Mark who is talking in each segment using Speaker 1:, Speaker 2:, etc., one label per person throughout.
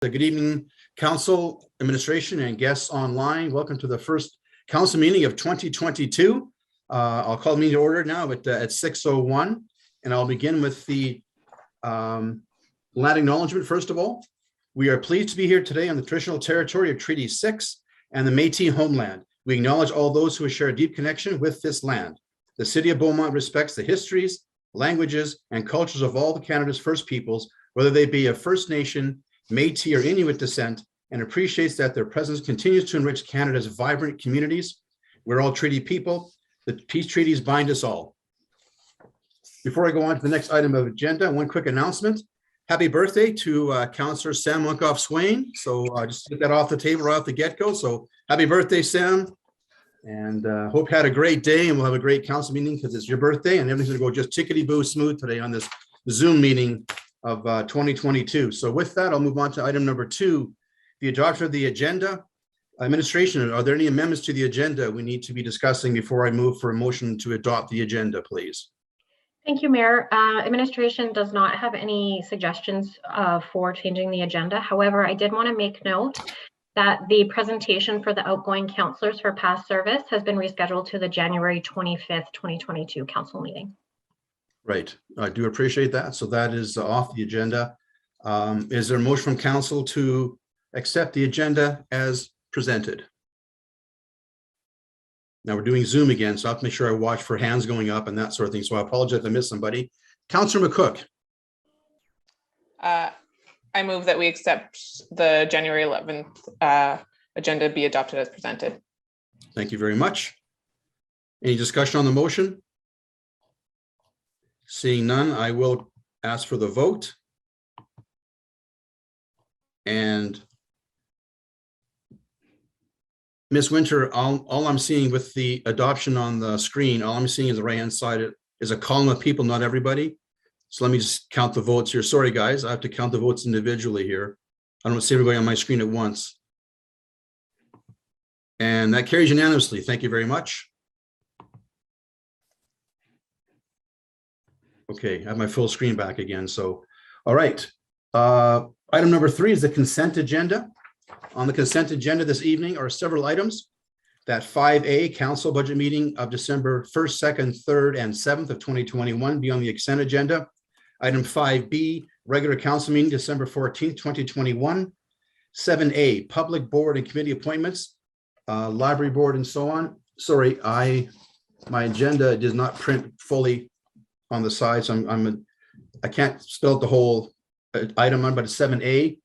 Speaker 1: Good evening, council, administration, and guests online. Welcome to the first council meeting of 2022. I'll call the meeting to order now at 6:01, and I'll begin with the land acknowledgement. First of all, we are pleased to be here today on the traditional territory of Treaty 6 and the Métis homeland. We acknowledge all those who share a deep connection with this land. The city of Beaumont respects the histories, languages, and cultures of all the Canada's First Peoples, whether they be of First Nation, Métis, or Inuit descent, and appreciates that their presence continues to enrich Canada's vibrant communities. We're all treaty people. The peace treaties bind us all. Before I go on to the next item of agenda, one quick announcement. Happy birthday to Councillor Sam Munkoff-Swain. So just get that off the table right off the get-go. So happy birthday, Sam. And hope you had a great day, and we'll have a great council meeting because it's your birthday and everything's gonna go just tickety-boo smooth today on this Zoom meeting of 2022. So with that, I'll move on to item number 2, the adoption of the agenda. Administration, are there any amendments to the agenda we need to be discussing before I move for a motion to adopt the agenda, please?
Speaker 2: Thank you, Mayor. Administration does not have any suggestions for changing the agenda. However, I did want to make note that the presentation for the outgoing councillors for past service has been rescheduled to the January 25th, 2022 council meeting.
Speaker 1: Right, I do appreciate that. So that is off the agenda. Is there a motion from council to accept the agenda as presented? Now we're doing Zoom again, so I have to make sure I watch for hands going up and that sort of thing. So I apologize if I missed somebody. Councillor McCook.
Speaker 3: I move that we accept the January 11th agenda be adopted as presented.
Speaker 1: Thank you very much. Any discussion on the motion? Seeing none, I will ask for the vote. And Ms. Winter, all I'm seeing with the adoption on the screen, all I'm seeing is the right-hand side is a column of people, not everybody. So let me just count the votes here. Sorry, guys, I have to count the votes individually here. I don't see everybody on my screen at once. And that carries unanimously. Thank you very much. Okay, I have my full screen back again. So, all right. Item number 3 is the consent agenda. On the consent agenda this evening are several items. That 5A council budget meeting of December 1st, 2nd, 3rd, and 7th of 2021 be on the consent agenda. Item 5B, regular council meeting December 14th, 2021. 7A, public board and committee appointments, library board and so on. Sorry, my agenda does not print fully on the side, so I can't spell the whole item on, but it's 7A,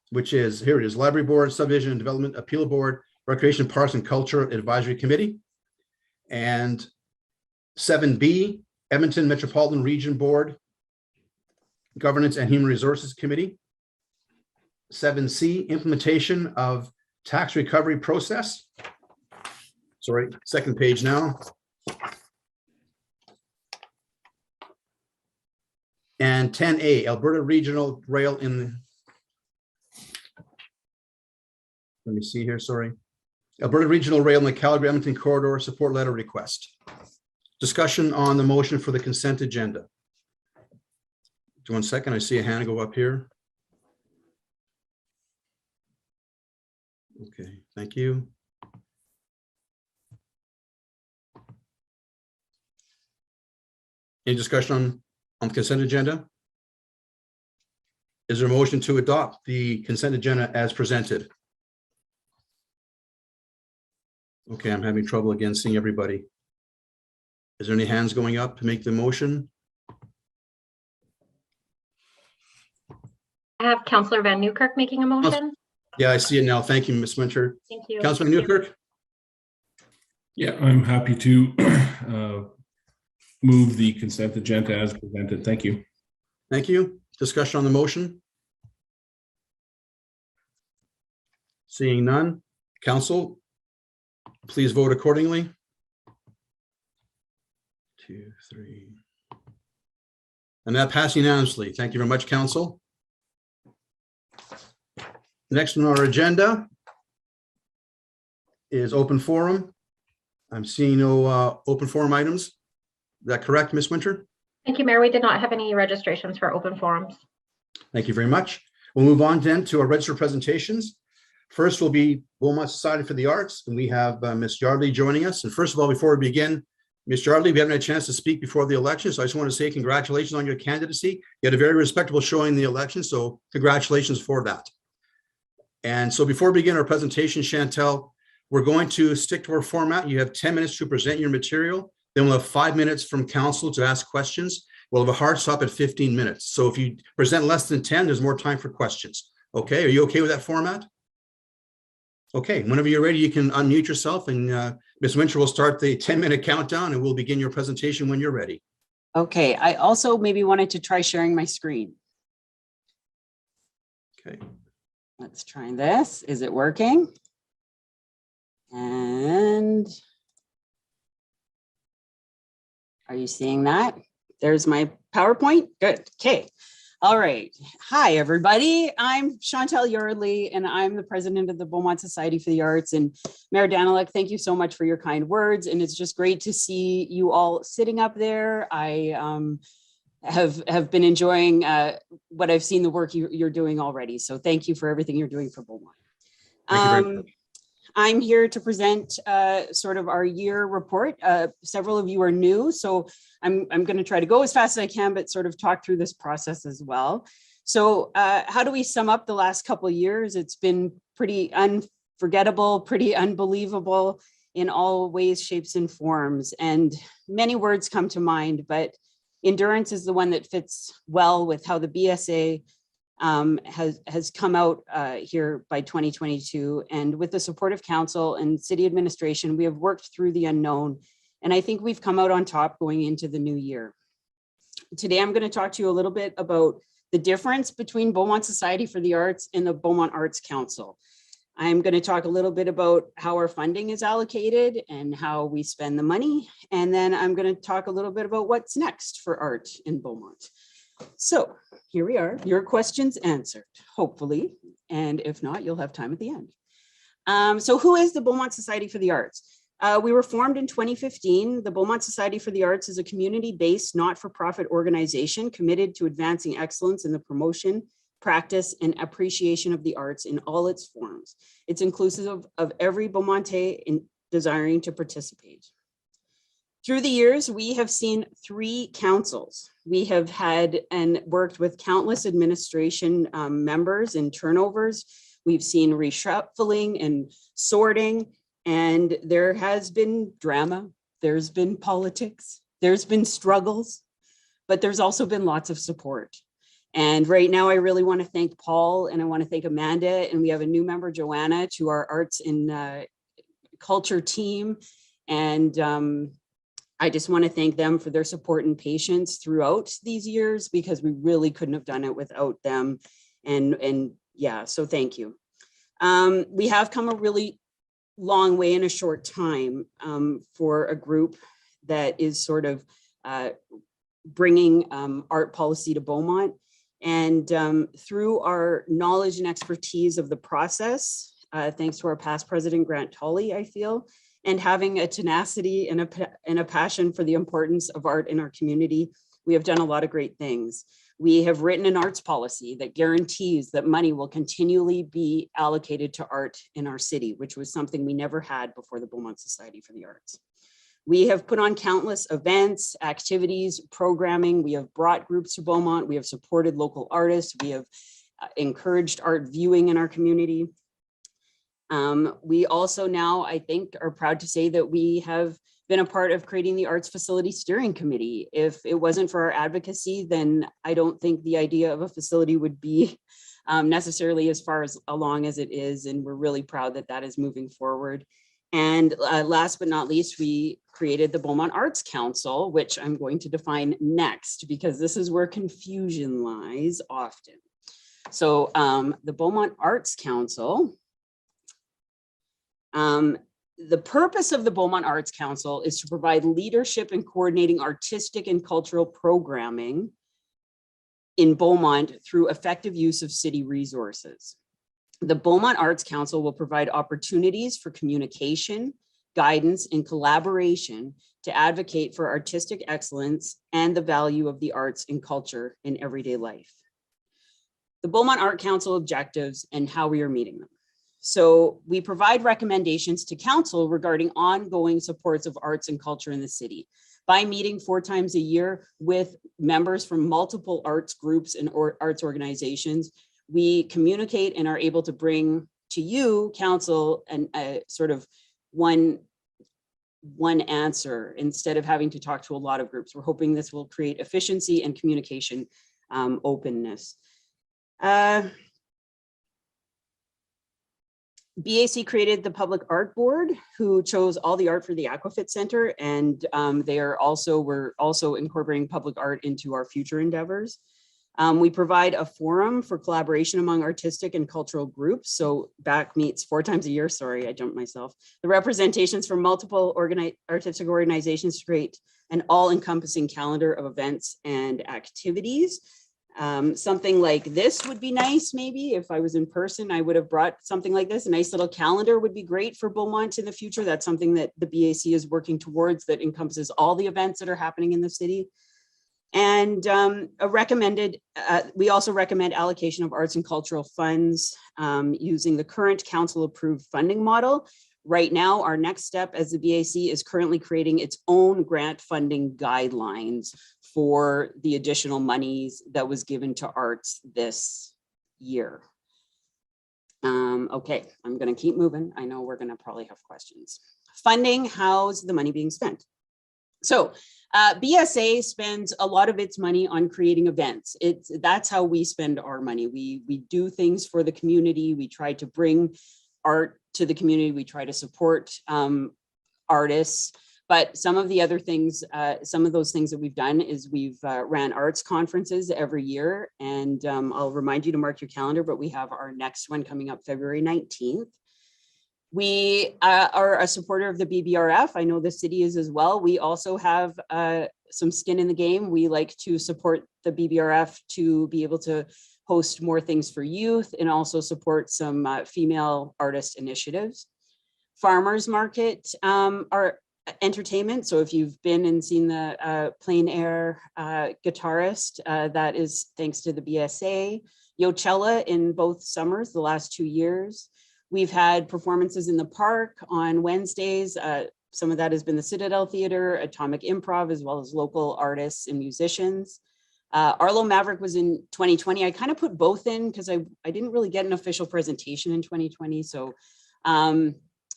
Speaker 1: which is, here it is, library board, subdivision and development appeal board, recreation, parks and culture advisory committee. And 7B, Edmonton Metropolitan Region Board, governance and human resources committee. 7C, implementation of tax recovery process. Sorry, second page now. And 10A, Alberta Regional Rail in, let me see here, sorry. Alberta Regional Rail in the Calgary-Edmonton Corridor support letter request. Discussion on the motion for the consent agenda. 1 second, I see a hand go up here. Okay, thank you. Any discussion on the consent agenda? Is there a motion to adopt the consent agenda as presented? Okay, I'm having trouble again seeing everybody. Is there any hands going up to make the motion?
Speaker 2: I have Councillor Van Newkirk making a motion.
Speaker 1: Yeah, I see it now. Thank you, Ms. Winter.
Speaker 2: Thank you.
Speaker 1: Councillor Newkirk?
Speaker 4: Yeah, I'm happy to move the consent agenda as presented. Thank you.
Speaker 1: Thank you. Discussion on the motion? Seeing none. Council, please vote accordingly. 2, 3. And that passed unanimously. Thank you very much, Council. Next on our agenda is open forum. I'm seeing no open forum items. Is that correct, Ms. Winter?
Speaker 2: Thank you, Mayor. We did not have any registrations for open forums.
Speaker 1: Thank you very much. We'll move on then to our registered presentations. First will be Beaumont Society for the Arts, and we have Ms. Yardley joining us. And first of all, before we begin, Ms. Yardley, we haven't had a chance to speak before the election, so I just want to say congratulations on your candidacy. You had a very respectable showing in the election, so congratulations for that. And so before we begin our presentation, Chantel, we're going to stick to our format. You have 10 minutes to present your material. Then we'll have 5 minutes from council to ask questions. We'll have a hard stop at 15 minutes. So if you present less than 10, there's more time for questions. Okay, are you okay with that format? Okay, whenever you're ready, you can unmute yourself, and Ms. Winter will start the 10-minute countdown, and we'll begin your presentation when you're ready.
Speaker 5: Okay, I also maybe wanted to try sharing my screen.
Speaker 1: Okay.
Speaker 5: Let's try this. Is it working? And are you seeing that? There's my PowerPoint. Good. Okay. All right. Hi, everybody. I'm Chantel Yardley, and I'm the president of the Beaumont Society for the Arts. And Mayor Daniluk, thank you so much for your kind words. And it's just great to see you all sitting up there. I have been enjoying what I've seen, the work you're doing already. So thank you for everything you're doing for Beaumont.
Speaker 1: Thank you very much.
Speaker 5: I'm here to present sort of our year report. Several of you are new, so I'm going to try to go as fast as I can, but sort of talk through this process as well. So how do we sum up the last couple of years? It's been pretty unforgettable, pretty unbelievable in all ways, shapes, and forms. And many words come to mind, but endurance is the one that fits well with how the BSA has come out here by 2022. And with the support of council and city administration, we have worked through the unknown. And I think we've come out on top going into the new year. Today, I'm going to talk to you a little bit about the difference between Beaumont Society for the Arts and the Beaumont Arts Council. I'm going to talk a little bit about how our funding is allocated and how we spend the money. And then I'm going to talk a little bit about what's next for art in Beaumont. So here we are, your questions answered, hopefully. And if not, you'll have time at the end. So who is the Beaumont Society for the Arts? We were formed in 2015. The Beaumont Society for the Arts is a community-based, not-for-profit organization committed to advancing excellence in the promotion, practice, and appreciation of the arts in all its forms. It's inclusive of every Beaumontais in desiring to participate. Through the years, we have seen 3 councils. We have had and worked with countless administration members and turnovers. We've seen reshuffling and sorting, and there has been drama. There's been politics. There's been struggles, but there's also been lots of support. And right now, I really want to thank Paul, and I want to thank Amanda, and we have a new member, Joanna, to our arts and culture team. And I just want to thank them for their support and patience throughout these years, because we really couldn't have done it without them. And yeah, so thank you. We have come a really long way in a short time for a group that is sort of bringing art policy to Beaumont. And through our knowledge and expertise of the process, thanks to our past president, Grant Tully, I feel, and having a tenacity and a passion for the importance of art in our community, we have done a lot of great things. We have written an arts policy that guarantees that money will continually be allocated to art in our city, which was something we never had before the Beaumont Society for the Arts. We have put on countless events, activities, programming. We have brought groups to Beaumont. We have supported local artists. We have encouraged art viewing in our community. We also now, I think, are proud to say that we have been a part of creating the Arts Facility Steering Committee. If it wasn't for our advocacy, then I don't think the idea of a facility would be necessarily as far along as it is. And we're really proud that that is moving forward. And last but not least, we created the Beaumont Arts Council, which I'm going to define next, because this is where confusion lies often. So the Beaumont Arts Council, the purpose of the Beaumont Arts Council is to provide leadership in coordinating artistic and cultural programming in Beaumont through effective use of city resources. The Beaumont Arts Council will provide opportunities for communication, guidance, and collaboration to advocate for artistic excellence and the value of the arts and culture in everyday life. the Beaumont Art Council objectives and how we are meeting them. So we provide recommendations to council regarding ongoing supports of arts and culture in the city by meeting 4 times a year with members from multiple arts groups and arts organizations. We communicate and are able to bring to you, council, and sort of one answer instead of having to talk to a lot of groups. We're hoping this will create efficiency and communication openness. BAC created the Public Art Board, who chose all the art for the Aquafit Center, and we're also incorporating public art into our future endeavors. We provide a forum for collaboration among artistic and cultural groups. So BAC meets 4 times a year. Sorry, I jumped myself. The representations from multiple artistic organizations to create an all-encompassing calendar of events and activities. Something like this would be nice. Maybe if I was in person, I would have brought something like this. A nice little calendar would be great for Beaumont in the future. That's something that the BAC is working towards, that encompasses all the events that are happening in the city. And we also recommend allocation of arts and cultural funds using the current council approved funding model. Right now, our next step as the BAC is currently creating its own grant funding guidelines for the additional monies that was given to arts this year. Okay, I'm going to keep moving. I know we're going to probably have questions. Funding, how's the money being spent? So BSA spends a lot of its money on creating events. That's how we spend our money. We do things for the community. We try to bring art to the community. We try to support artists. But some of the other things, some of those things that we've done is we've ran arts conferences every year. And I'll remind you to mark your calendar, but we have our next one coming up February 19th. We are a supporter of the BBRF. I know the city is as well. We also have some skin in the game. We like to support the BBRF to be able to host more things for youth and also support some female artist initiatives. Farmers market are entertainment. So if you've been and seen the Plein Air guitarist, that is thanks to the BSA. Yochella in both summers, the last 2 years. We've had performances in the park on Wednesdays. Some of that has been the Citadel Theater, Atomic Improv, as well as local artists and musicians. Arlo Maverick was in 2020. I kind of put both in because I didn't really get an official presentation in 2020. So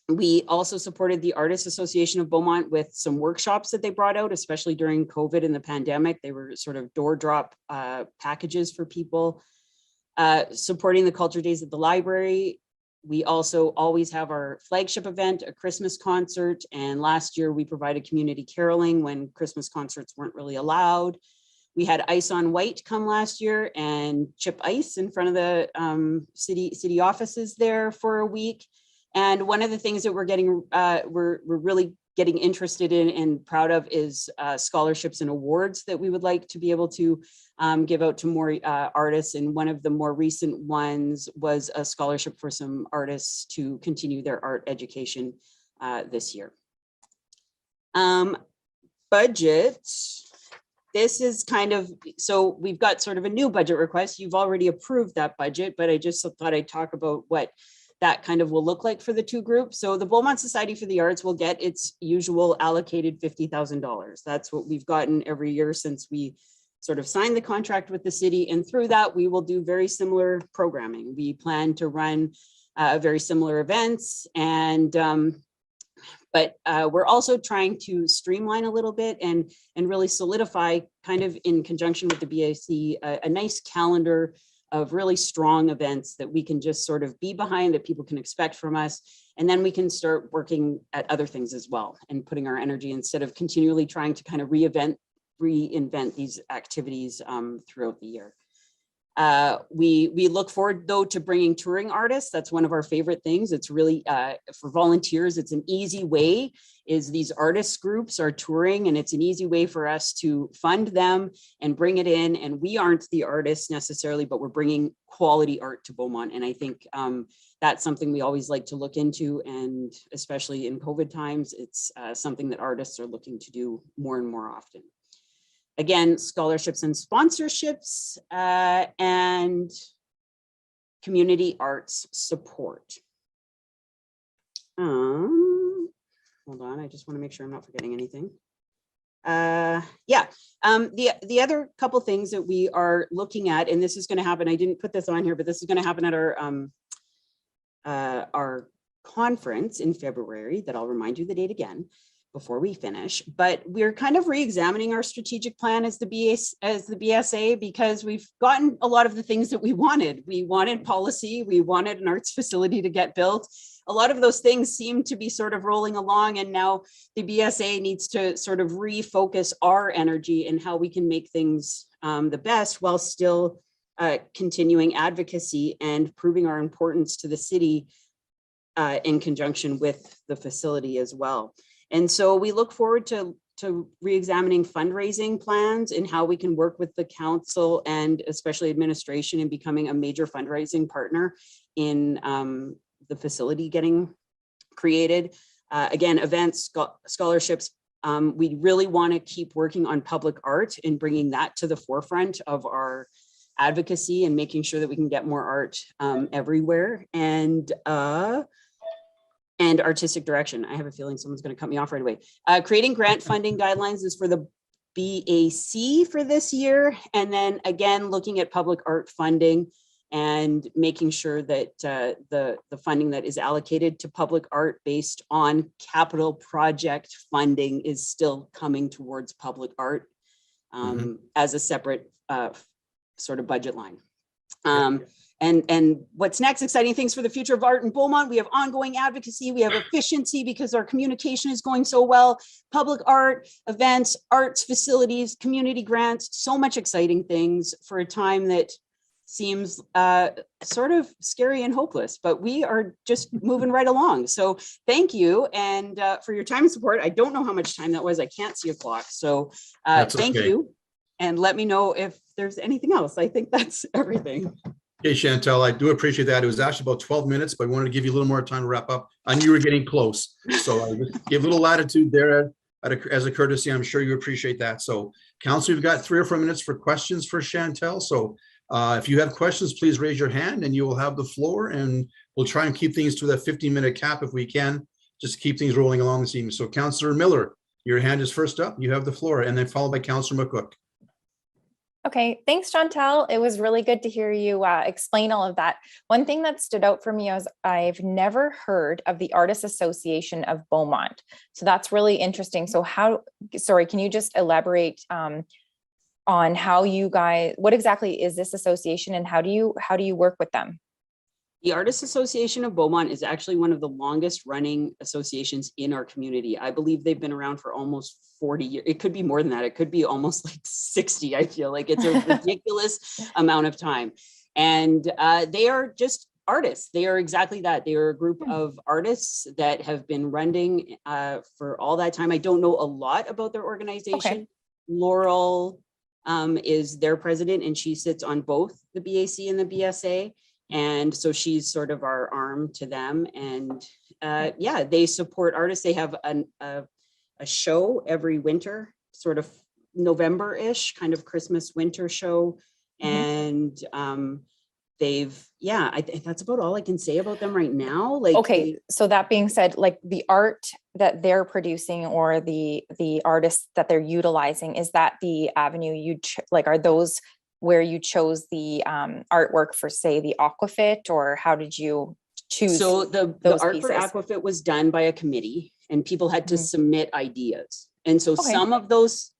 Speaker 5: we also supported the Artists Association of Beaumont with some workshops that they brought out, especially during COVID and the pandemic. They were sort of door drop packages for people. Supporting the Culture Days at the library. We also always have our flagship event, a Christmas concert. And last year we provided community caroling when Christmas concerts weren't really allowed. We had Ice on White come last year and chip ice in front of the city offices there for a week. And one of the things that we're really getting interested in and proud of is scholarships and awards that we would like to be able to give out to more artists. And one of the more recent ones was a scholarship for some artists to continue their art education this year. Budget. This is kind of, so we've got sort of a new budget request. You've already approved that budget, but I just thought I'd talk about what that kind of will look like for the two groups. So the Beaumont Society for the Arts will get its usual allocated $50,000. That's what we've gotten every year since we sort of signed the contract with the city. And through that, we will do very similar programming. We plan to run very similar events. And but we're also trying to streamline a little bit and really solidify, kind of in conjunction with the BAC, a nice calendar of really strong events that we can just sort of be behind, that people can expect from us. And then we can start working at other things as well and putting our energy, instead of continually trying to kind of reinvent these activities throughout the year. We look forward though to bringing touring artists. That's one of our favorite things. It's really for volunteers, it's an easy way, is these artist groups are touring, and it's an easy way for us to fund them and bring it in. And we aren't the artists necessarily, but we're bringing quality art to Beaumont. And I think that's something we always like to look into. And especially in COVID times, it's something that artists are looking to do more and more often. Again, scholarships and sponsorships. And community arts support. Hold on, I just want to make sure I'm not forgetting anything. The other couple things that we are looking at, and this is going to happen, I didn't put this on here, but this is going to happen at our conference in February, that I'll remind you the date again before we finish. But we're kind of re-examining our strategic plan as the BSA, because we've gotten a lot of the things that we wanted. We wanted policy, we wanted an arts facility to get built. A lot of those things seem to be sort of rolling along, and now the BSA needs to sort of refocus our energy and how we can make things the best, while still continuing advocacy and proving our importance to the city in conjunction with the facility as well. And so we look forward to re-examining fundraising plans and how we can work with the council and especially administration in becoming a major fundraising partner in the facility getting created. Again, events, scholarships. We really want to keep working on public art and bringing that to the forefront of our advocacy and making sure that we can get more art everywhere. And artistic direction. I have a feeling someone's going to cut me off right away. Creating grant funding guidelines is for the BAC for this year. And then again, looking at public art funding and making sure that the funding that is allocated to public art based on capital project funding is still coming towards public art as a separate sort of budget line. And what's next? Exciting things for the future of art in Beaumont. We have ongoing advocacy. We have efficiency because our communication is going so well. Public art, events, arts facilities, community grants, so much exciting things for a time that seems sort of scary and hopeless, but we are just moving right along. So thank you and for your time and support. I don't know how much time that was. I can't see a clock. So thank you. And let me know if there's anything else. I think that's everything.
Speaker 1: Okay, Chantel, I do appreciate that. It was actually about 12 minutes, but I wanted to give you a little more time to wrap up. I knew you were getting close. So I just give a little latitude there as a courtesy. I'm sure you appreciate that. So council, we've got 3 or 4 minutes for questions for Chantel. So if you have questions, please raise your hand and you will have the floor, and we'll try and keep things to that 15-minute cap if we can, just to keep things rolling along this evening. So Councillor Miller, your hand is first up. You have the floor, and then followed by Councillor McCook.
Speaker 6: Okay, thanks, Chantel. It was really good to hear you explain all of that. One thing that stood out for me is I've never heard of the Artists Association of Beaumont. So that's really interesting. So can you just elaborate on how you guys, what exactly is this association and how do you work with them?
Speaker 5: The Artists Association of Beaumont is actually one of the longest running associations in our community. I believe they've been around for almost 40 years. It could be more than that. It could be almost like 60. I feel like it's a ridiculous amount of time. And they are just artists. They are exactly that. They are a group of artists that have been running for all that time. I don't know a lot about their organization. Okay. Laurel is their president, and she sits on both the BAC and the BSA. And so she's sort of our arm to them. And yeah, they support artists. They have a show every winter, sort of November-ish, kind of Christmas winter show. And I think that's about all I can say about them right now. Like,
Speaker 6: okay, so that being said, like the art that they're producing or the artists that they're utilizing, is that the avenue you are those where you chose the artwork for, say, the Aquafit, or how did you choose? So the art pieces? For Aquafit was done by a committee, and people had to submit ideas. And so some of those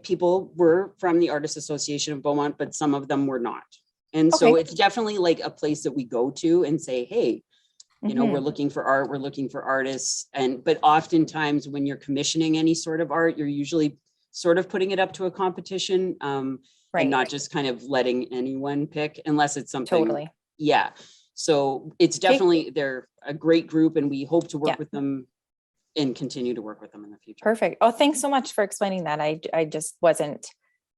Speaker 6: people were from the Artists Association of Beaumont, but some of them were not. And so it's definitely like a place that we go to and say, hey, you know, we're looking for art, we're looking for artists. But oftentimes when you're commissioning any sort of art, you're usually sort of putting it up to a competition. And not just kind of letting anyone pick, unless it's something. Totally. Yeah. So it's definitely, they're a great group, and we hope to work with them and continue to work with them in the future. Perfect. Oh, thanks so much for explaining that. I just wasn't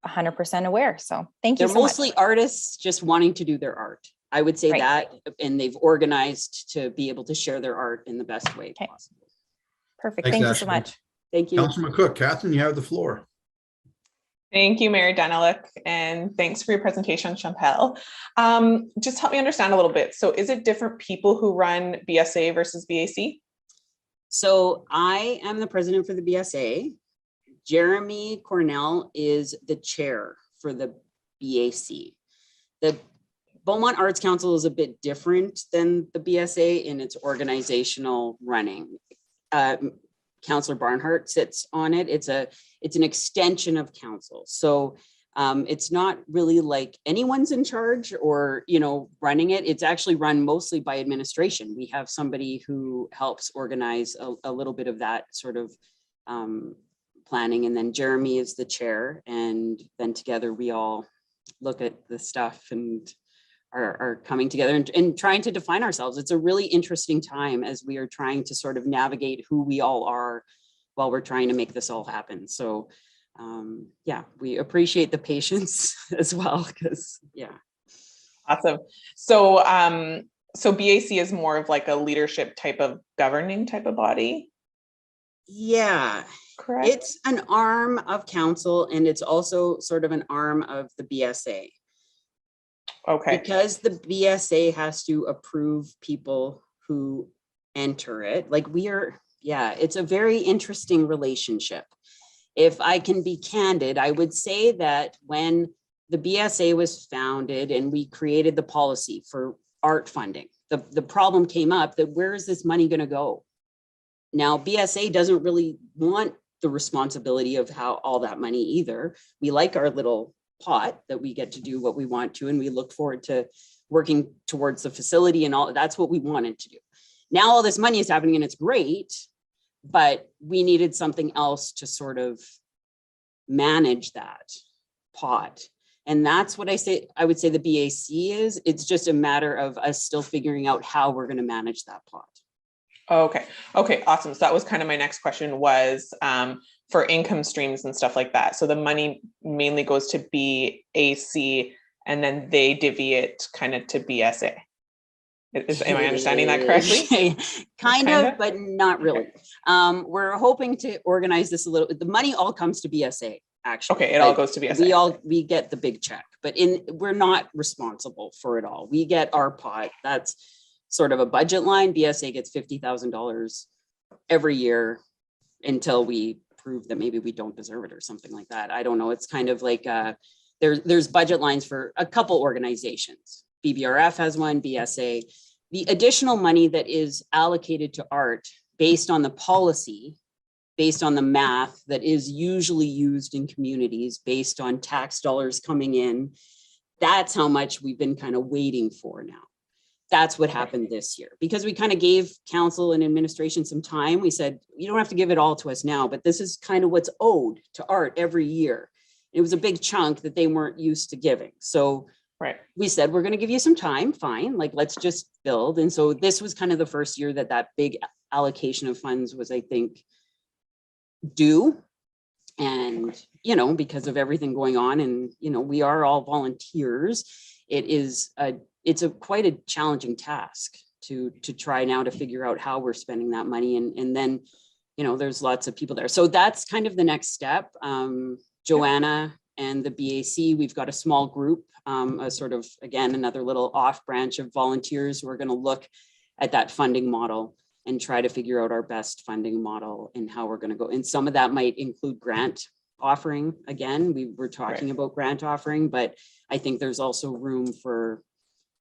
Speaker 6: 100% aware. So thank you so much. They're mostly artists just wanting to do their art. I would say that, and they've organized to be able to share their art in the best way possible. Perfect. Thank you so much. Thank you.
Speaker 1: Councilor McCook, Catherine, you have the floor.
Speaker 3: Thank you, Mayor Daniluk, and thanks for your presentation, Champel. Just help me understand a little bit. So is it different people who run BSA versus BAC?
Speaker 5: So I am the president for the BSA. Jeremy Cornell is the chair for the BAC. The Beaumont Arts Council is a bit different than the BSA in its organizational running. Councillor Barnhart sits on it. It's an extension of council. So it's not really like anyone's in charge or, running it. It's actually run mostly by administration. We have somebody who helps organize a little bit of that sort of planning. And then Jeremy is the chair. And then together we all look at the stuff and are coming together and trying to define ourselves. It's a really interesting time as we are trying to sort of navigate who we all are while we're trying to make this all happen. So yeah, we appreciate the patience as well, because yeah.
Speaker 3: Awesome. So so BAC is more of like a leadership type of governing type of body?
Speaker 5: Yeah,
Speaker 3: Correct.
Speaker 5: it's an arm of council and it's also sort of an arm of the BSA.
Speaker 3: Okay.
Speaker 5: Because the BSA has to approve people who enter it. Like it's a very interesting relationship. If I can be candid, I would say that when the BSA was founded and we created the policy for art funding, the problem came up that where is this money going to go? Now, BSA doesn't really want the responsibility of how all that money either. We like our little pot that we get to do what we want to, and we look forward to working towards the facility and all. That's what we wanted to do. Now all this money is happening and it's great, but we needed something else to sort of manage that pot. And that's what I would say the BAC is. It's just a matter of us still figuring out how we're going to manage that pot.
Speaker 3: Okay. Awesome. So that was kind of my next question was for income streams and stuff like that. So the money mainly goes to BAC and then they divvy it kind of to BSA. Am I understanding that correctly?
Speaker 5: Kind of, but not really. Okay. We're hoping to organize this a little bit. The money all comes to BSA, actually.
Speaker 3: Okay, it all goes to BSA.
Speaker 5: We get the big check, but we're not responsible for it all. We get our pot. That's sort of a budget line. BSA gets $50,000 every year until we prove that maybe we don't deserve it or something like that. I don't know. It's kind of like there's budget lines for a couple organizations. BBRF has one, BSA. The additional money that is allocated to art based on the policy, based on the math that is usually used in communities, based on tax dollars coming in, that's how much we've been kind of waiting for now. That's what happened this year because we kind of gave council and administration some time. We said, you don't have to give it all to us now, but this is kind of what's owed to art every year. It was a big chunk that they weren't used to giving. So
Speaker 3: right.
Speaker 5: We said, we're going to give you some time. Fine. Like, let's just build. And so this was kind of the first year that big allocation of funds was, I think, due. And, because of everything going on and, we are all volunteers. It's quite a challenging task to try now to figure out how we're spending that money. And then, there's lots of people there. So that's kind of the next step. Joanna and the BAC, we've got a small group, a sort of, again, another little off branch of volunteers who are going to look at that funding model and try to figure out our best funding model and how we're going to go. And some of that might include grant offering. Again, we were talking about grant offering, but I think there's also room for,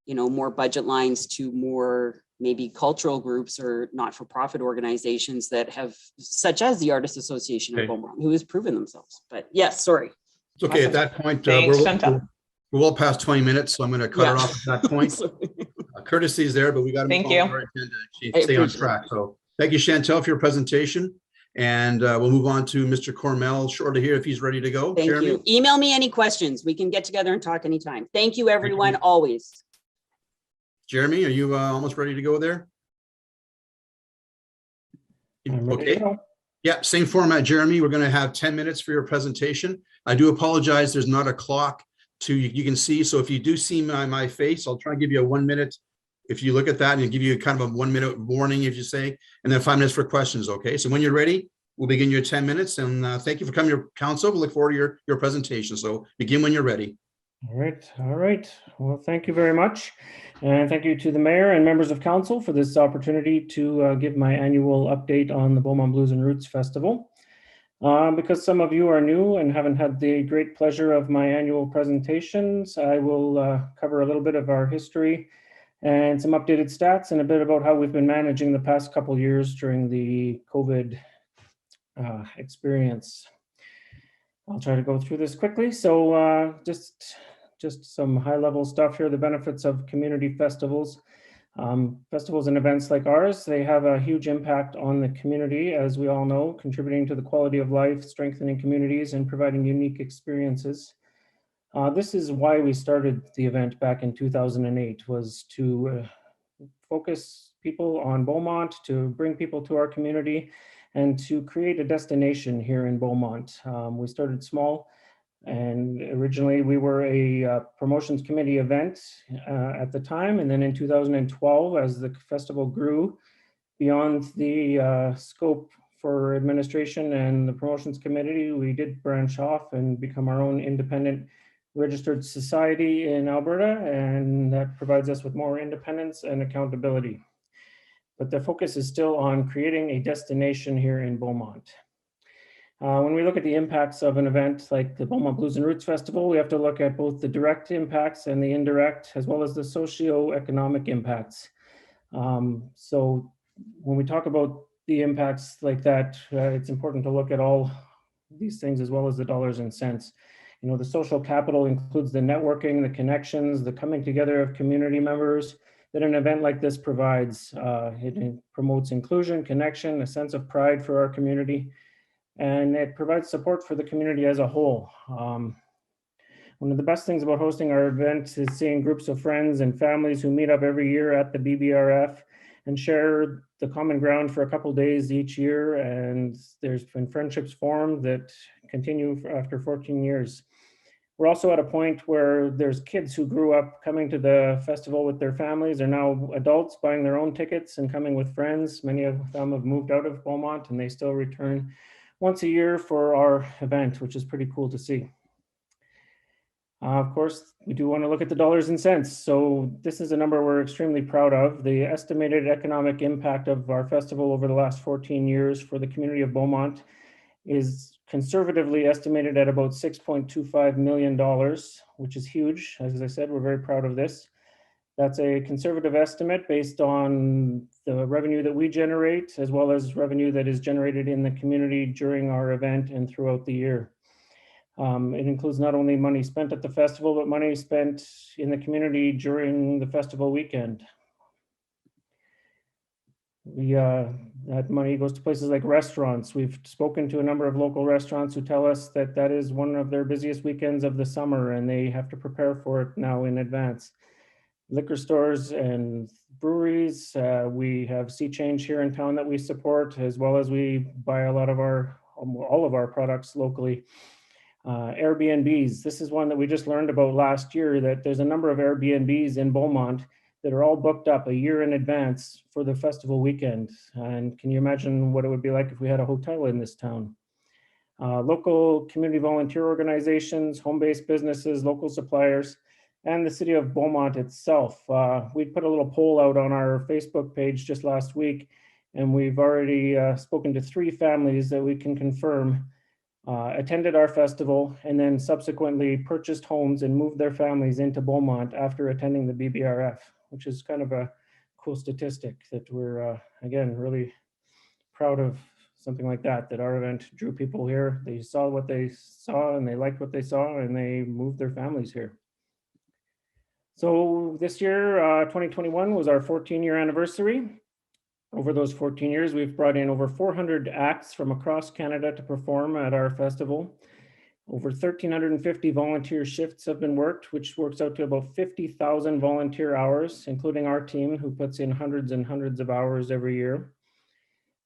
Speaker 5: more budget lines to more maybe cultural groups or not-for-profit organizations that have, such as the Artists Association of Beaumont, who has proven themselves. But yes, sorry.
Speaker 1: It's okay. At that point,
Speaker 3: Thanks,
Speaker 1: we're well past 20 minutes, so I'm going to cut her off at that point. Courtesy is there, but we got to move on our agenda and stay on track. So thank you, Chantel, for your presentation. And we'll move on to Mr. Cormel shortly here if he's ready to go.
Speaker 5: Thank you. Email me any questions. We can get together and talk anytime. Thank you, everyone, always.
Speaker 1: Jeremy, are you almost ready to go there? Okay. Yeah, same format, Jeremy. We're going to have 10 minutes for your presentation. I do apologize. There's not a clock you can see. So if you do see my face, I'll try to give you a 1 minute. If you look at that and give you kind of a 1 minute warning, if you say, and then 5 minutes for questions. Okay. So when you're ready, We'll begin your 10 minutes, and thank you for coming to council. We look forward to your presentation. So begin when you're ready.
Speaker 7: All right. Well, thank you very much. And thank you to the mayor and members of council for this opportunity to give my annual update on the Beaumont Blues and Roots Festival. Because some of you are new and haven't had the great pleasure of my annual presentations, I will cover a little bit of our history and some updated stats and a bit about how we've been managing the past couple years during the COVID experience. I'll try to go through this quickly. So just some high level stuff here, the benefits of community festivals. Festivals and events like ours, they have a huge impact on the community, as we all know, contributing to the quality of life, strengthening communities, and providing unique experiences. This is why we started the event back in 2008, was to focus people on Beaumont, to bring people to our community, and to create a destination here in Beaumont. We started small, and originally we were a promotions committee event at the time. And then in 2012, as the festival grew beyond the scope for administration and the promotions committee, we did branch off and become our own independent registered society in Alberta, and that provides us with more independence and accountability. But the focus is still on creating a destination here in Beaumont. When we look at the impacts of an event like the Beaumont Blues and Roots Festival, we have to look at both the direct impacts and the indirect, as well as the socio-economic impacts. So when we talk about the impacts like that, it's important to look at all these things as well as the dollars and cents. You know, the social capital includes the networking, the connections, the coming together of community members that an event like this provides. It promotes inclusion, connection, a sense of pride for our community, and it provides support for the community as a whole. One of the best things about hosting our event is seeing groups of friends and families who meet up every year at the BBRF and share the common ground for a couple days each year. And there's been friendships formed that continue after 14 years. We're also at a point where there's kids who grew up coming to the festival with their families are now adults buying their own tickets and coming with friends. Many of them have moved out of Beaumont and they still return once a year for our event, which is pretty cool to see. Of course, we do want to look at the dollars and cents. So this is a number we're extremely proud of. The estimated economic impact of our festival over the last 14 years for the community of Beaumont is conservatively estimated at about $6.25 million, which is huge. As I said, we're very proud of this. That's a conservative estimate based on the revenue that we generate, as well as revenue that is generated in the community during our event and throughout the year. It includes not only money spent at the festival, but money spent in the community during the festival weekend. That money goes to places like restaurants. We've spoken to a number of local restaurants who tell us that that is one of their busiest weekends of the summer, and they have to prepare for it now in advance. Liquor stores and breweries, we have Sea Change here in town that we support, as well as we buy all of our products locally. Airbnbs, this is one that we just learned about last year, that there's a number of Airbnbs in Beaumont that are all booked up a year in advance for the festival weekend. And can you imagine what it would be like if we had a hotel in this town? Local community volunteer organizations, home-based businesses, local suppliers, and the city of Beaumont itself. We put a little poll out on our Facebook page just last week, and we've already spoken to 3 families that we can confirm attended our festival and then subsequently purchased homes and moved their families into Beaumont after attending the BBRF, which is kind of a cool statistic that we're, again, really proud of something like that, that our event drew people here. They saw what they saw and they liked what they saw and they moved their families here. So this year, 2021 was our 14-year anniversary. Over those 14 years, we've brought in over 400 acts from across Canada to perform at our festival. Over 1,350 volunteer shifts have been worked, which works out to about 50,000 volunteer hours, including our team, who puts in hundreds and hundreds of hours every year.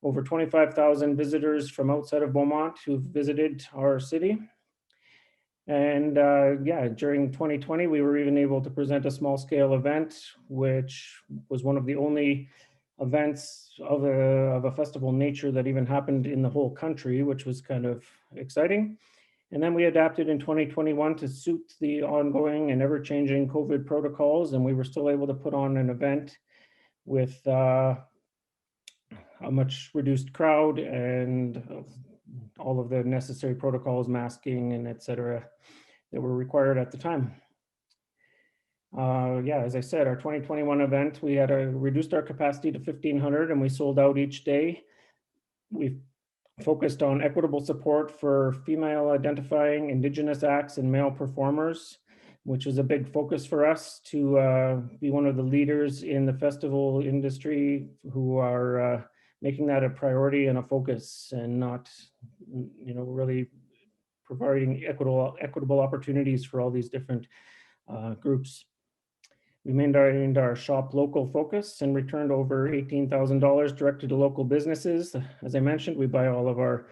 Speaker 7: Over 25,000 visitors from outside of Beaumont who've visited our city. And during 2020, we were even able to present a small scale event, which was one of the only events of a festival nature that even happened in the whole country, which was kind of exciting. And then we adapted in 2021 to suit the ongoing and ever-changing COVID protocols, and we were still able to put on an event with a much reduced crowd and all of the necessary protocols, masking and et cetera, that were required at the time. Yeah, as I said, our 2021 event, we had reduced our capacity to 1,500 and we sold out each day. We've focused on equitable support for female identifying Indigenous acts and male performers, which is a big focus for us to be one of the leaders in the festival industry who are making that a priority and a focus, and not, really providing equitable opportunities for all these different groups. We maintained our shop local focus and returned over $18,000 directed to local businesses. As I mentioned, we buy all of our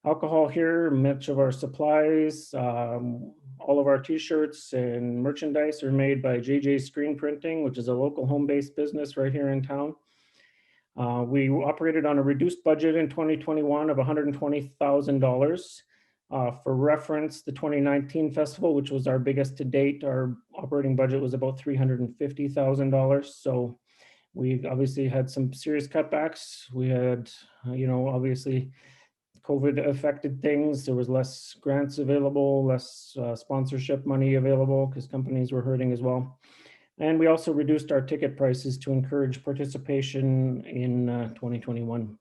Speaker 7: alcohol here, much of our supplies, all of our t-shirts and merchandise are made by JJ Screen Printing, which is a local home-based business right here in town. We operated on a reduced budget in 2021 of $120,000. For reference, the 2019 festival, which was our biggest to date, our operating budget was about $350,000. So we obviously had some serious cutbacks. We had, obviously COVID affected things. There was less grants available, less sponsorship money available because companies were hurting as well. And we also reduced our ticket prices to encourage participation in 2021.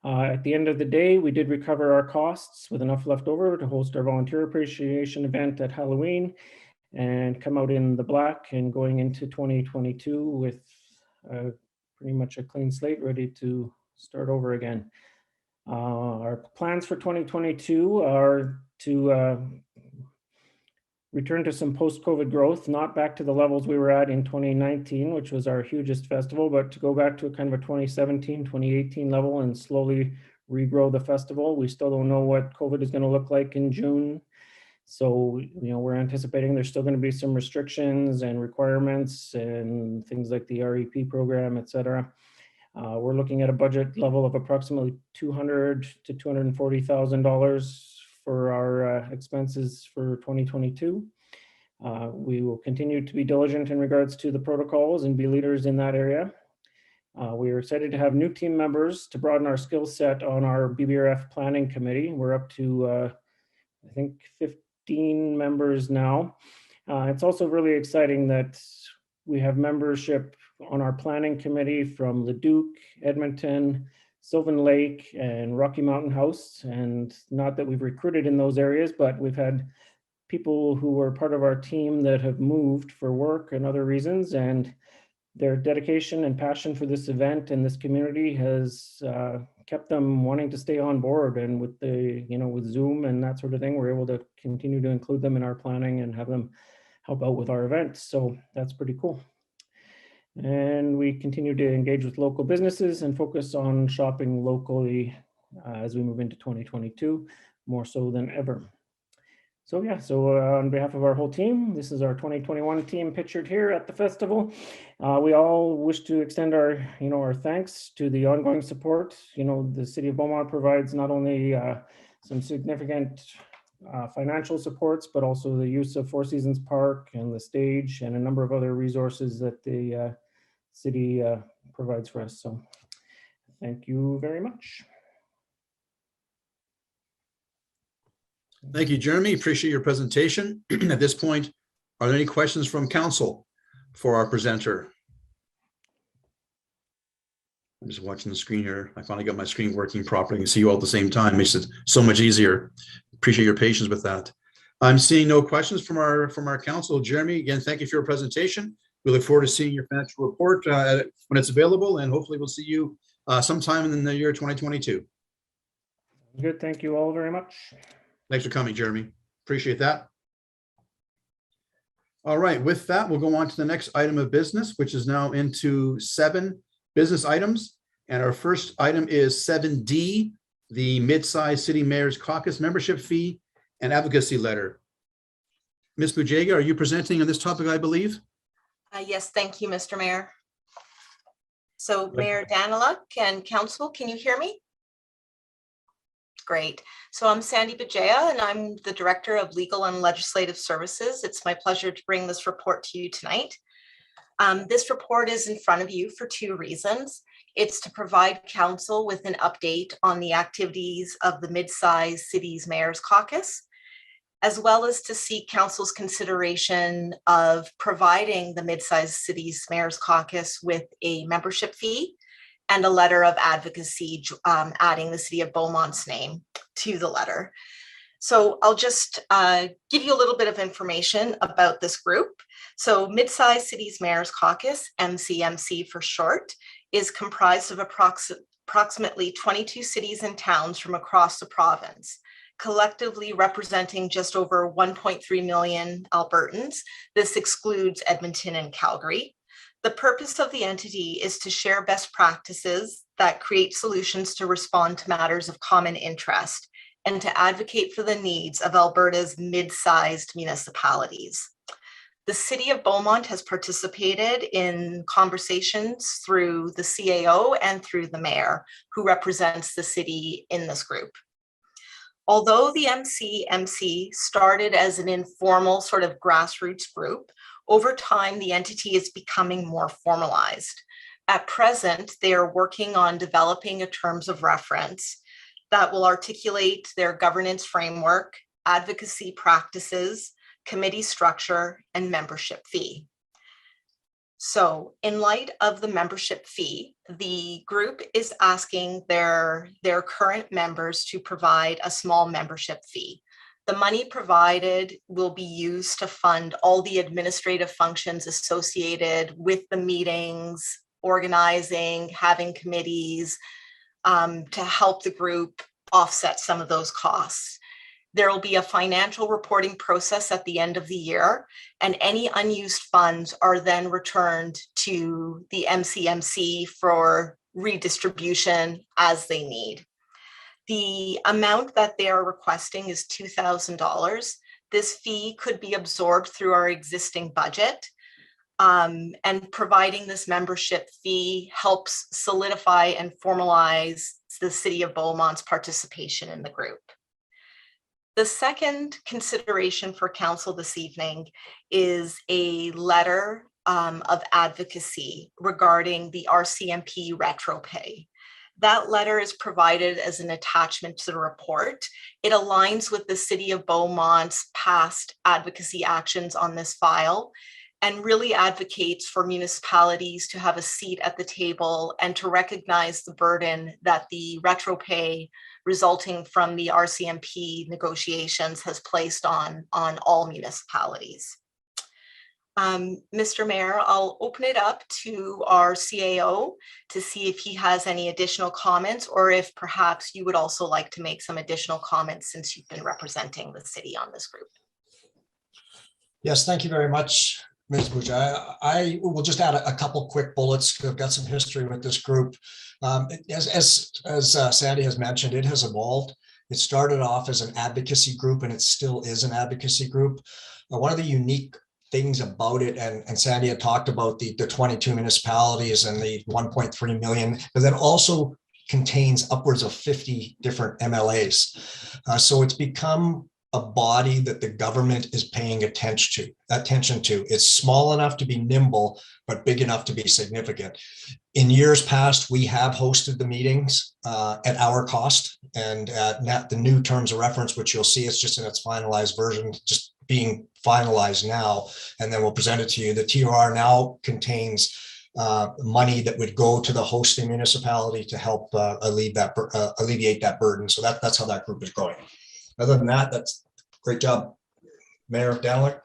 Speaker 7: At the end of the day, we did recover our costs with enough left over to host our volunteer appreciation event at Halloween and come out in the black, and going into 2022 with pretty much a clean slate, ready to start over again. Our plans for 2022 are to return to some post-COVID growth, not back to the levels we were at in 2019, which was our hugest festival, but to go back to a kind of a 2017, 2018 level and slowly regrow the festival. We still don't know what COVID is going to look like in June. So, we're anticipating there's still going to be some restrictions and requirements and things like the REP program, et cetera. We're looking at a budget level of approximately $200,000 to $240,000 for our expenses for 2022. We will continue to be diligent in regards to the protocols and be leaders in that area. We are excited to have new team members to broaden our skill set on our BBRF planning committee. We're up to, I think, 15 members now. It's also really exciting that we have membership on our planning committee from Leduc, Edmonton, Sylvan Lake, and Rocky Mountain House. And not that we've recruited in those areas, but we've had people who were part of our team that have moved for work and other reasons, and their dedication and passion for this event and this community has kept them wanting to stay on board. And with the, with Zoom and that sort of thing, we're able to continue to include them in our planning and have them help out with our events. So that's pretty cool. And we continue to engage with local businesses and focus on shopping locally as we move into 2022, more so than ever. So yeah, on behalf of our whole team, this is our 2021 team pictured here at the festival. We all wish to extend our, our thanks to the ongoing support. The City of Beaumont provides not only some significant financial supports, but also the use of Four Seasons Park and the stage and a number of other resources that the city provides for us. So thank you very much.
Speaker 1: Thank you, Jeremy. Appreciate your presentation. At this point, are there any questions from council for our presenter? I'm just watching the screen here. I finally got my screen working properly and see you all at the same time. Makes it so much easier. Appreciate your patience with that. I'm seeing no questions from our council. Jeremy, again, thank you for your presentation. We look forward to seeing your financial report when it's available, and hopefully we'll see you sometime in the year 2022.
Speaker 7: Good. Thank you all very much.
Speaker 1: Thanks for coming, Jeremy. Appreciate that. All right, with that, we'll go on to the next item of business, which is now into 7 business items. And our first item is 7D, the mid-size city mayor's caucus membership fee and advocacy letter. Ms. Bujega, are you presenting on this topic, I believe?
Speaker 8: Yes, thank you, Mr. Mayor. So Mayor Daniluk and Council, can you hear me? Great. So I'm Sandy Bajaya, and I'm the Director of Legal and Legislative Services. It's my pleasure to bring this report to you tonight. This report is in front of you for two reasons. It's to provide Council with an update on the activities of the Mid-Sized Cities Mayor's Caucus, as well as to seek Council's consideration of providing the Mid-Sized Cities Mayor's Caucus with a membership fee and a letter of advocacy, adding the city of Beaumont's name to the letter. So I'll just give you a little bit of information about this group. So Mid-Sized Cities Mayor's Caucus, MCMC for short, is comprised of approximately 22 cities and towns from across the province, collectively representing just over 1.3 million Albertans. This excludes Edmonton and Calgary. The purpose of the entity is to share best practices that create solutions to respond to matters of common interest and to advocate for the needs of Alberta's mid-sized municipalities. The City of Beaumont has participated in conversations through the CAO and through the mayor, who represents the city in this group. Although the MCMC started as an informal sort of grassroots group, over time, the entity is becoming more formalized. At present, they are working on developing a terms of reference that will articulate their governance framework, advocacy practices, committee structure, and membership fee. So in light of the membership fee, the group is asking their current members to provide a small membership fee. The money provided will be used to fund all the administrative functions associated with the meetings, organizing, having committees, to help the group offset some of those costs. There will be a financial reporting process at the end of the year, and any unused funds are then returned to the MCMC for redistribution as they need. The amount that they are requesting is $2,000. This fee could be absorbed through our existing budget, and providing this membership fee helps solidify and formalize the City of Beaumont's participation in the group. The second consideration for Council this evening is a letter of advocacy regarding the Rcmp Retropay. That letter is provided as an attachment to the report. It aligns with the City of Beaumont's past advocacy actions on this file and really advocates for municipalities to have a seat at the table and to recognize the burden that the Retropay resulting from the Rcmp negotiations has placed on all municipalities. Mr. Mayor, I'll open it up to our CAO to see if he has any additional comments, or if perhaps you would also like to make some additional comments since you've been representing the city on this group.
Speaker 9: Yes, thank you very much, Ms. Bujai. I will just add a couple quick bullets. I've got some history with this group. As Sandy has mentioned, it has evolved. It started off as an advocacy group, and it still is an advocacy group. One of the unique things about it, and Sandy had talked about the 22 municipalities and the 1.3 million, but that also contains upwards of 50 different MLAs. So it's become a body that the government is paying attention to. It's small enough to be nimble, but big enough to be significant. In years past, we have hosted the meetings at our cost, and the new terms of reference, which you'll see, it's just in its finalized version, just being finalized now, and then we'll present it to you. The TOR now contains money that would go to the hosting municipality to help alleviate that burden. So that's how that group is growing. Other than that, that's great job, Mayor Daniluk.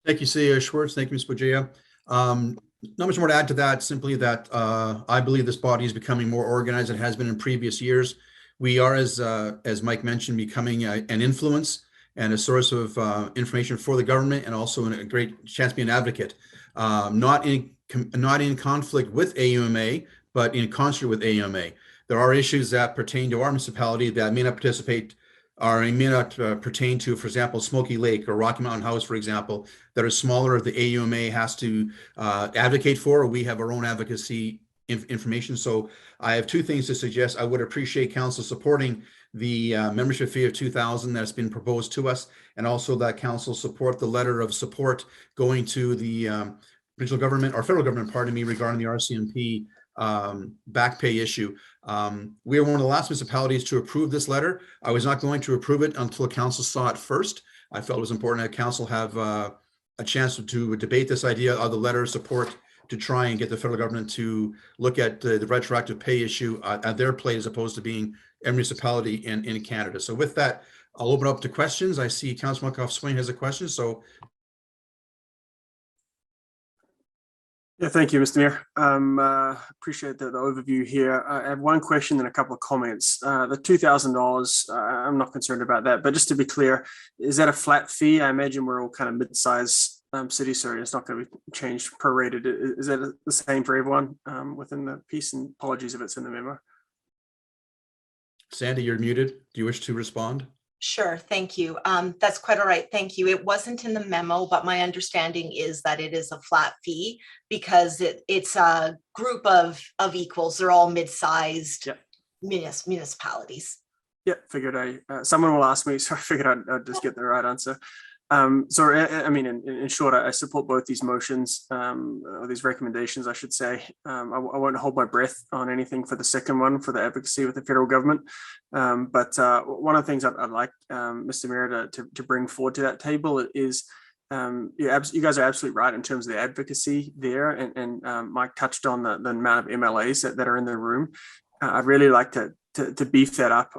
Speaker 1: Thank you, CEO Schwartz. Thank you, Ms. Bojea. Not much more to add to that, simply that I believe this body is becoming more organized than it has been in previous years. We are, as Mike mentioned, becoming an influence and a source of information for the government, and also a great chance to be an advocate, not in conflict with AUMA, but in concert with AUMA. There are issues that pertain to our municipality that may not participate may not pertain to, for example, Smoky Lake or Rocky Mountain House, for example, that are smaller, the AUMA has to advocate for. We have our own advocacy information. So I have two things to suggest. I would appreciate council supporting the membership fee of $2,000 that's been proposed to us, and also that council support the letter of support going to the provincial government or federal government, pardon me, regarding the Rcmp back pay issue. We are one of the last municipalities to approve this letter. I was not going to approve it until council saw it first. I felt it was important that council have a chance to debate this idea of the letter of support to try and get the federal government to look at the retroactive pay issue at their plate, as opposed to being a municipality in Canada. So with that, I'll open up to questions. I see Councilor Swain has a question. So
Speaker 10: yeah, thank you, Mr. Mayor. Appreciate the overview here. I have one question and a couple of comments. The $2,000, I'm not concerned about that, but just to be clear, is that a flat fee? I imagine we're all kind of mid-size cities, so it's not going to be changed prorated. Is that the same for everyone within the piece? And apologies if it's in the memo.
Speaker 1: Sandy, you're muted. Do you wish to respond?
Speaker 8: Sure, thank you. That's quite all right. Thank you. It wasn't in the memo, but my understanding is that it is a flat fee because it's a group of equals. They're all mid-sized municipalities.
Speaker 10: Yeah, figured someone will ask me, so I figured I'd just get the right answer. So, I mean, in short, I support both these motions, or these recommendations, I should say. I won't hold my breath on anything for the second one, for the advocacy with the federal government. But one of the things I'd like, Mr. Mayor, to bring forward to that table is, you guys are absolutely right in terms of the advocacy there. And Mike touched on the amount of MLAs that are in the room. I'd really like to beef that up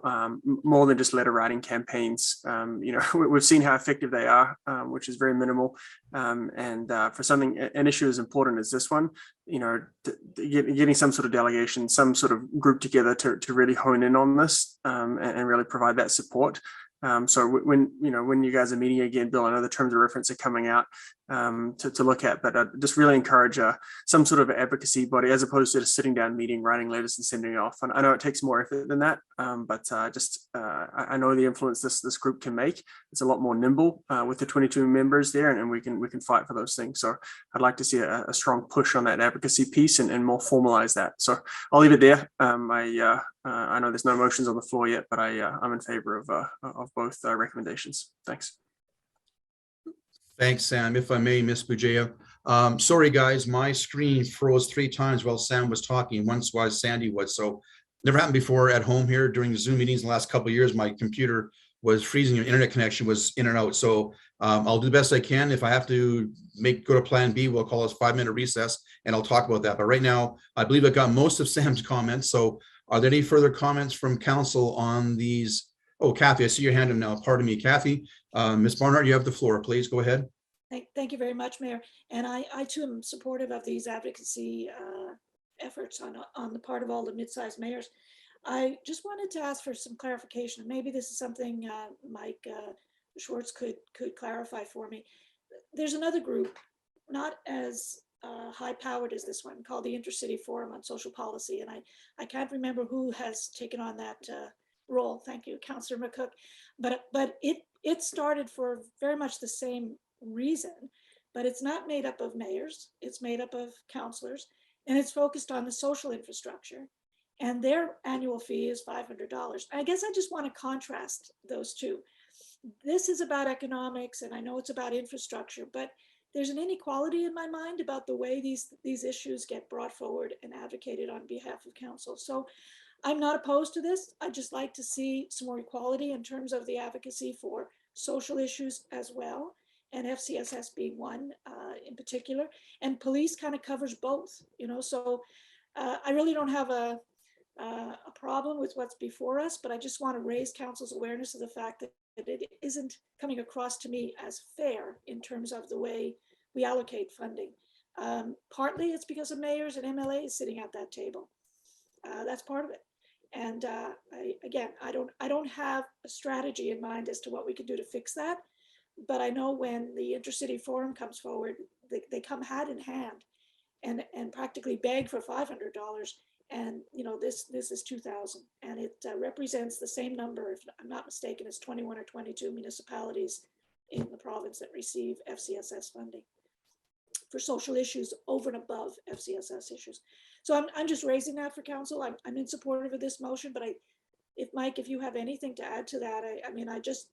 Speaker 10: more than just letter writing campaigns. We've seen how effective they are, which is very minimal. And for an issue as important as this one, getting some sort of delegation, some sort of group together to really hone in on this and really provide that support. So when you guys are meeting again, Bill, I know the terms of reference are coming out to look at, but I just really encourage some sort of advocacy body, as opposed to just sitting down, meeting, writing letters and sending it off. And I know it takes more effort than that, but I know the influence this group can make. It's a lot more nimble with the 22 members there, and we can fight for those things. So I'd like to see a strong push on that advocacy piece and more formalize that. So I'll leave it there. I know there's no motions on the floor yet, but I'm in favor of both recommendations. Thanks.
Speaker 1: Thanks, Sam. If I may, Ms. Bujaya. Sorry, guys, my screen froze 3 times while Sam was talking, once while Sandy was. So never happened before at home here during the Zoom meetings the last couple of years. My computer was freezing and internet connection was in and out. So I'll do the best I can. If I have to go to plan B, we'll call us 5-minute recess and I'll talk about that. But right now, I believe I got most of Sam's comments. So are there any further comments from council on these? Oh, Kathy, I see your hand up now. Pardon me, Kathy. Ms. Barnard, you have the floor. Please go ahead.
Speaker 11: Thank you very much, Mayor. And I too am supportive of these advocacy efforts on the part of all the mid-sized mayors. I just wanted to ask for some clarification. Maybe this is something Mike Schwartz could clarify for me. There's another group, not as high-powered as this one, called the Intercity Forum on Social Policy, and I can't remember who has taken on that role. Thank you, Councillor McCook. But it started for very much the same reason, but it's not made up of mayors. It's made up of councillors, and it's focused on the social infrastructure. And their annual fee is $500. I guess I just want to contrast those two. This is about economics, and I know it's about infrastructure, but there's an inequality in my mind about the way these issues get brought forward and advocated on behalf of council. So I'm not opposed to this. I'd just like to see some more equality in terms of the advocacy for social issues as well, and FCSS being one in particular. And police kind of covers both, so I really don't have a problem with what's before us, but I just want to raise council's awareness of the fact that it isn't coming across to me as fair in terms of the way we allocate funding. Partly it's because of mayors and MLAs sitting at that table. That's part of it. And I don't have a strategy in mind as to what we can do to fix that, but I know when the Intercity Forum comes forward, they come hand in hand and practically beg for $500. And, you know, this is 2,000, and it represents the same number, if I'm not mistaken, as 21 or 22 municipalities in the province that receive FCSS funding for social issues over and above FCSS issues. So I'm just raising that for council. I'm in support of this motion, but if Mike, if you have anything to add to that,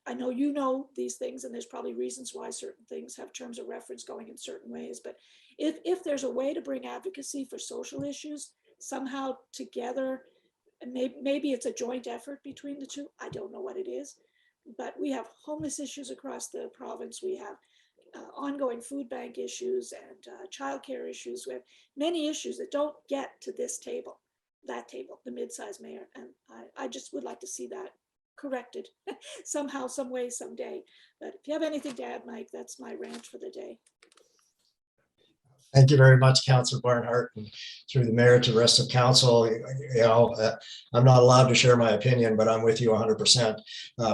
Speaker 11: I know you know these things, and there's probably reasons why certain things have terms of reference going in certain ways. But if there's a way to bring advocacy for social issues somehow together, and maybe it's a joint effort between the two, I don't know what it is, but we have homeless issues across the province. We have ongoing food bank issues and childcare issues. We have many issues that don't get to this table, that table, the mid-sized mayor. And I just would like to see that corrected somehow, some way, someday. But if you have anything to add, Mike, that's my rant for the day.
Speaker 9: Thank you very much, Councillor Barnhart, and through the mayor to the rest of council. I'm not allowed to share my opinion, but I'm with you 100%.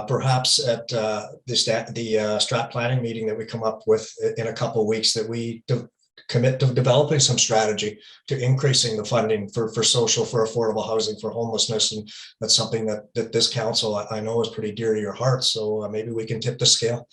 Speaker 9: Perhaps at the strat planning meeting that we come up with in a couple of weeks, that we commit to developing some strategy to increasing the funding for social, for affordable housing, for homelessness, and that's something that this council I know is pretty dear to your heart. So maybe we can tip the scale.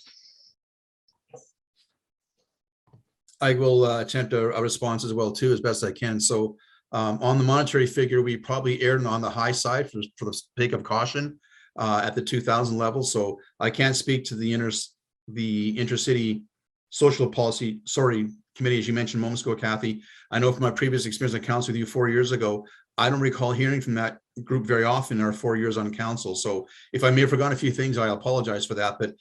Speaker 1: I will attempt a response as well too, as best I can. So on the monetary figure, we probably erred on the high side for the sake of caution at the 2,000 level. So I can't speak to the intercity social policy, committee, as you mentioned moments ago, Kathy. I know from my previous experience on council with you 4 years ago, I don't recall hearing from that group very often in our 4 years on council. So if I may have forgotten a few things, I apologize for that, but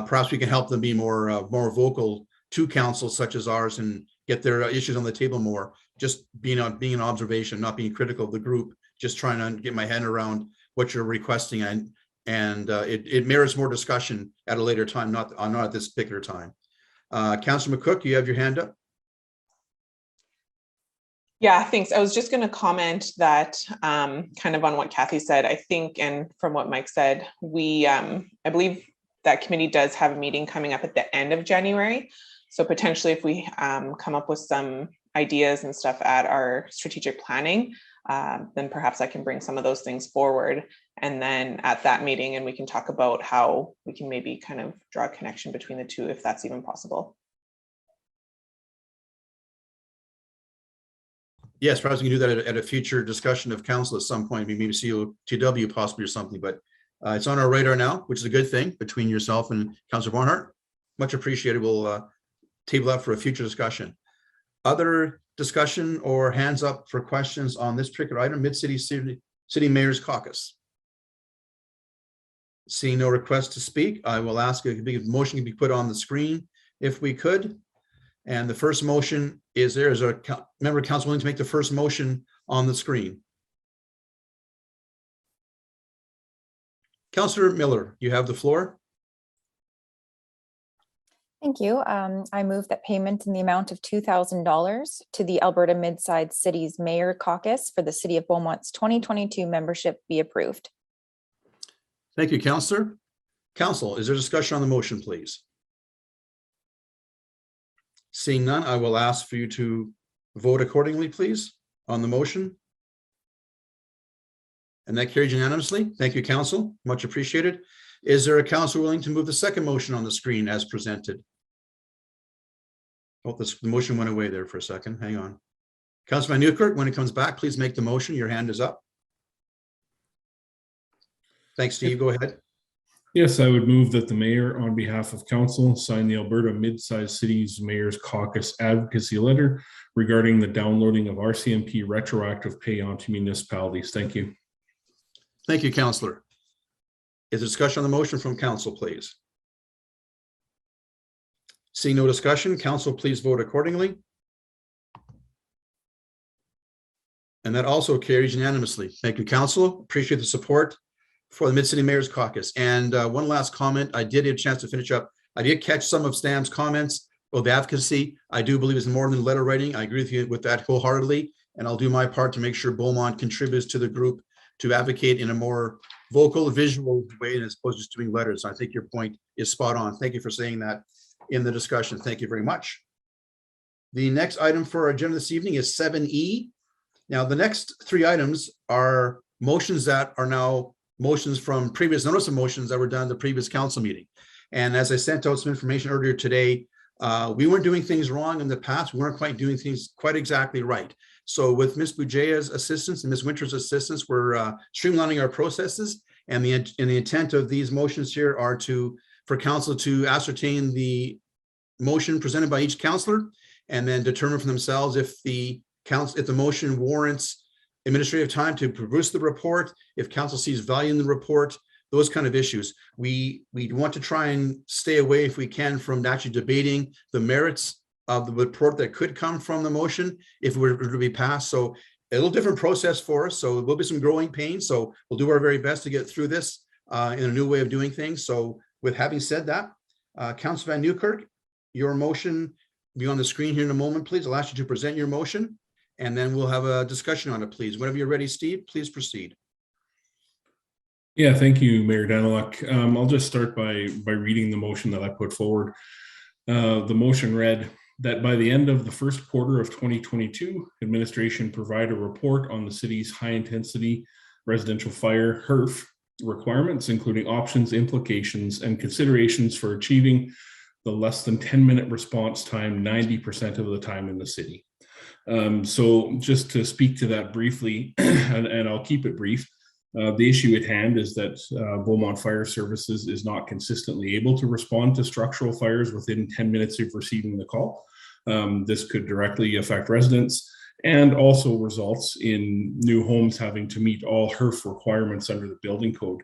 Speaker 1: perhaps we can help them be more vocal to councils such as ours and get their issues on the table more. Just being an observation, not being critical of the group, just trying to get my head around what you're requesting, and it merits more discussion at a later time, not at this particular time. Councillor McCook, you have your hand up.
Speaker 3: Yeah, thanks. I was just going to comment that kind of on what Kathy said. I think, and from what Mike said, we, I believe that committee does have a meeting coming up at the end of January. So potentially if we come up with some ideas and stuff at our strategic planning, then perhaps I can bring some of those things forward. And then at that meeting, and we can talk about how we can maybe kind of draw a connection between the two, if that's even possible.
Speaker 1: Yes, perhaps we can do that at a future discussion of council at some point, maybe COTW possibly or something, but it's on our radar now, which is a good thing between yourself and Councillor Barnhart. Much appreciated. We'll table that for a future discussion. Other discussion or hands up for questions on this particular item, Mid-City City Mayor's Caucus? Seeing no request to speak, I will ask if a motion can be put on the screen if we could. And the first motion is there. Is a member of council willing to make the first motion on the screen? Councillor Miller, you have the floor.
Speaker 6: Thank you. I move that payment in the amount of $2,000 to the Alberta Mid-Sized Cities Mayor Caucus for the City of Beaumont's 2022 membership be approved.
Speaker 1: Thank you, Councillor. Council, is there discussion on the motion, please? Seeing none, I will ask for you to vote accordingly, please, on the motion. And that carries unanimously. Thank you, Council. Much appreciated. Is there a council willing to move the second motion on the screen as presented? Oh, the motion went away there for a second. Hang on. Councilman Newkirk, when it comes back, please make the motion. Your hand is up. Thanks, Steve. Go ahead.
Speaker 4: Yes, I would move that the mayor, on behalf of council, sign the Alberta Mid-Sized Cities Mayor's Caucus Advocacy Letter regarding the downloading of RCMP retroactive pay onto municipalities. Thank you.
Speaker 1: Thank you, Councillor. Is there discussion on the motion from council, please? Seeing no discussion, council, please vote accordingly. And that also carries unanimously. Thank you, council. Appreciate the support for the Mid-City Mayor's Caucus. And one last comment, I did have a chance to finish up. I did catch some of Stam's comments about the advocacy. I do believe it's more than letter writing. I agree with you with that wholeheartedly. And I'll do my part to make sure Beaumont contributes to the group to advocate in a more vocal, visual way as opposed to just doing letters. I think your point is spot on. Thank you for saying that in the discussion. Thank you very much. The next item for our agenda this evening is 7E. Now, the next three items are motions that are now motions from previous notice of motions that were done at the previous council meeting. And as I sent out some information earlier today, we weren't doing things wrong in the past. We weren't quite doing things quite exactly right. So with Ms. Bujaya's assistance and Ms. Winter's assistance, we're streamlining our processes. And the intent of these motions here are for council to ascertain the motion presented by each councillor and then determine for themselves if the motion warrants administrative time to produce the report, if council sees value in the report, those kind of issues. We want to try and stay away if we can from actually debating the merits of the report that could come from the motion if it were to be passed. So a little different process for us. So there will be some growing pains. So we'll do our very best to get through this in a new way of doing things. So with having said that, Councilor Van Nieuwkerk, your motion will be on the screen here in a moment, please. I'll ask you to present your motion and then we'll have a discussion on it, please. Whenever you're ready, Steve, please proceed.
Speaker 4: Yeah, thank you, Mayor Daniluk. I'll just start by reading the motion that I put forward. The motion read that by the end of the first quarter of 2022, administration provide a report on the city's high-intensity residential fire HRF requirements, including options, implications, and considerations for achieving the less than 10-minute response time 90% of the time in the city. So just to speak to that briefly, and I'll keep it brief, the issue at hand is that Beaumont Fire Services is not consistently able to respond to structural fires within 10 minutes of receiving the call. This could directly affect residents and also results in new homes having to meet all HRF requirements under the building code.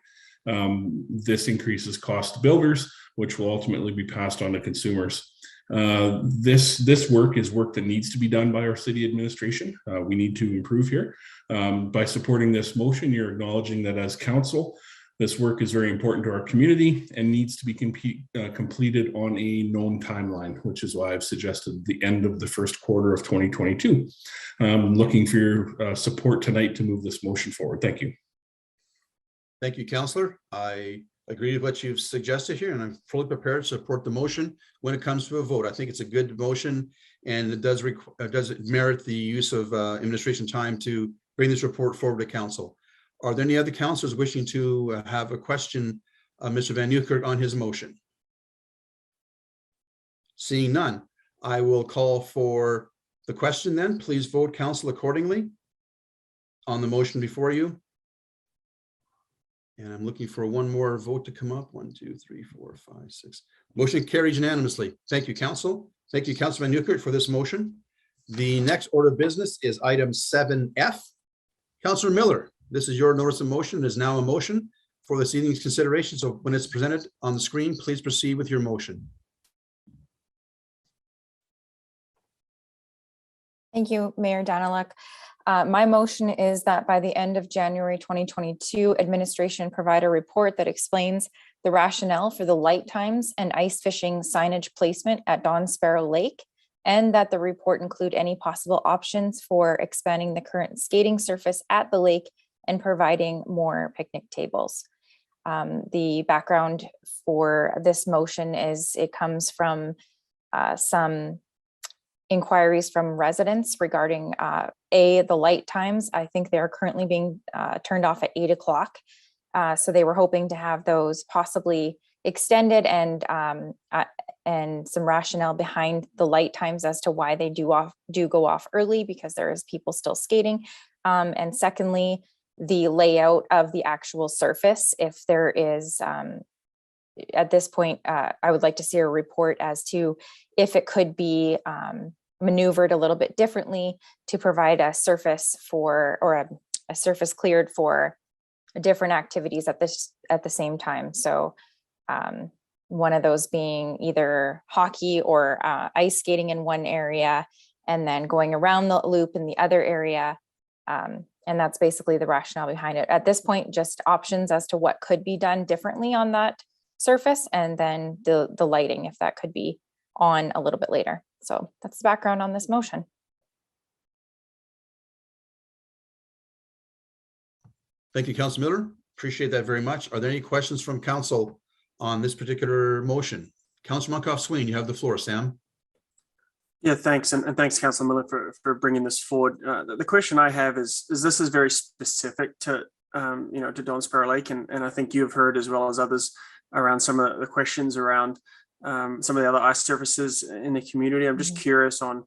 Speaker 4: This increases cost to builders, which will ultimately be passed on to consumers. This work is work that needs to be done by our city administration. We need to improve here. By supporting this motion, you're acknowledging that as council, this work is very important to our community and needs to be completed on a known timeline, which is why I've suggested the end of the first quarter of 2022. Looking for your support tonight to move this motion forward. Thank you.
Speaker 1: Thank you, Councillor. I agree with what you've suggested here, and I'm fully prepared to support the motion when it comes to a vote. I think it's a good motion, and it does merit the use of administration time to bring this report forward to council. Are there any other councillors wishing to have a question, Mr. Van Nieuwkerk, on his motion? Seeing none, I will call for the question then. Please vote, council, accordingly on the motion before you. And I'm looking for one more vote to come up. 1, 2, 3, 4, 5, 6. Motion carries unanimously. Thank you, council. Thank you, Councilor Van Nieuwkerk, for this motion. The next order of business is item 7F. Councilor Miller, this is your notice of motion. It is now a motion for this evening's consideration. So when it's presented on the screen, please proceed with your motion.
Speaker 6: Thank you, Mayor Daniluk. My motion is that by the end of January 2022, administration provide a report that explains the rationale for the light times and ice fishing signage placement at Don Sparrow Lake, and that the report include any possible options for expanding the current skating surface at the lake and providing more picnic tables. The background for this motion is it comes from some inquiries from residents regarding the light times. I think they are currently being turned off at 8 o'clock. So they were hoping to have those possibly extended and some rationale behind the light times as to why they do go off early, because there is people still skating. And secondly, the layout of the actual surface. If there is, at this point, I would like to see a report as to if it could be maneuvered a little bit differently to provide a surface for, or a surface cleared for different activities at the same time. So one of those being either hockey or ice skating in one area, and then going around the loop in the other area. And that's basically the rationale behind it. At this point, just options as to what could be done differently on that surface, and then the lighting, if that could be on a little bit later. So that's the background on this motion.
Speaker 1: Thank you, Councilor Miller. Appreciate that very much. Are there any questions from council on this particular motion? Councilor Monkoff-Sween, you have the floor, Sam.
Speaker 10: Yeah, thanks. And thanks, Councillor Miller, for bringing this forward. The question I have is this is very specific to, to Don Sparrow Lake. And I think you've heard as well as others around some of the questions around some of the other ice surfaces in the community. I'm just curious on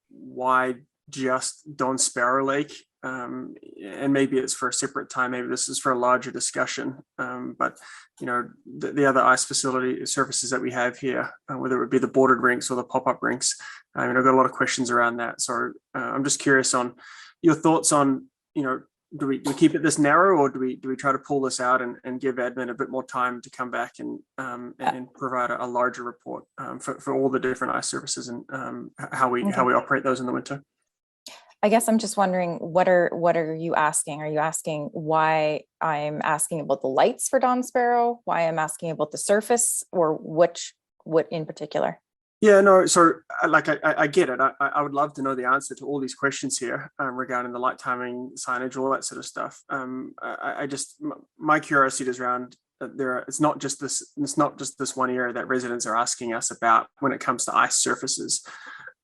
Speaker 10: why just Don Sparrow Lake, and maybe it's for a separate time. Maybe this is for a larger discussion. But the other ice facility surfaces that we have here, whether it be the boarded rinks or the pop-up rinks, I've got a lot of questions around that. So I'm just curious on your thoughts on, do we keep it this narrow, or do we try to pull this out and give admin a bit more time to come back and provide a larger report for all the different ice surfaces and how we operate those in the winter?
Speaker 6: I guess I'm just wondering, what are you asking? Are you asking why I'm asking about the lights for Don Sparrow? Why I'm asking about the surface, or what in particular?
Speaker 10: Yeah, no, so I get it. I would love to know the answer to all these questions here regarding the light timing, signage, all that sort of stuff. My curiosity is around it's not just this one area that residents are asking us about when it comes to ice surfaces.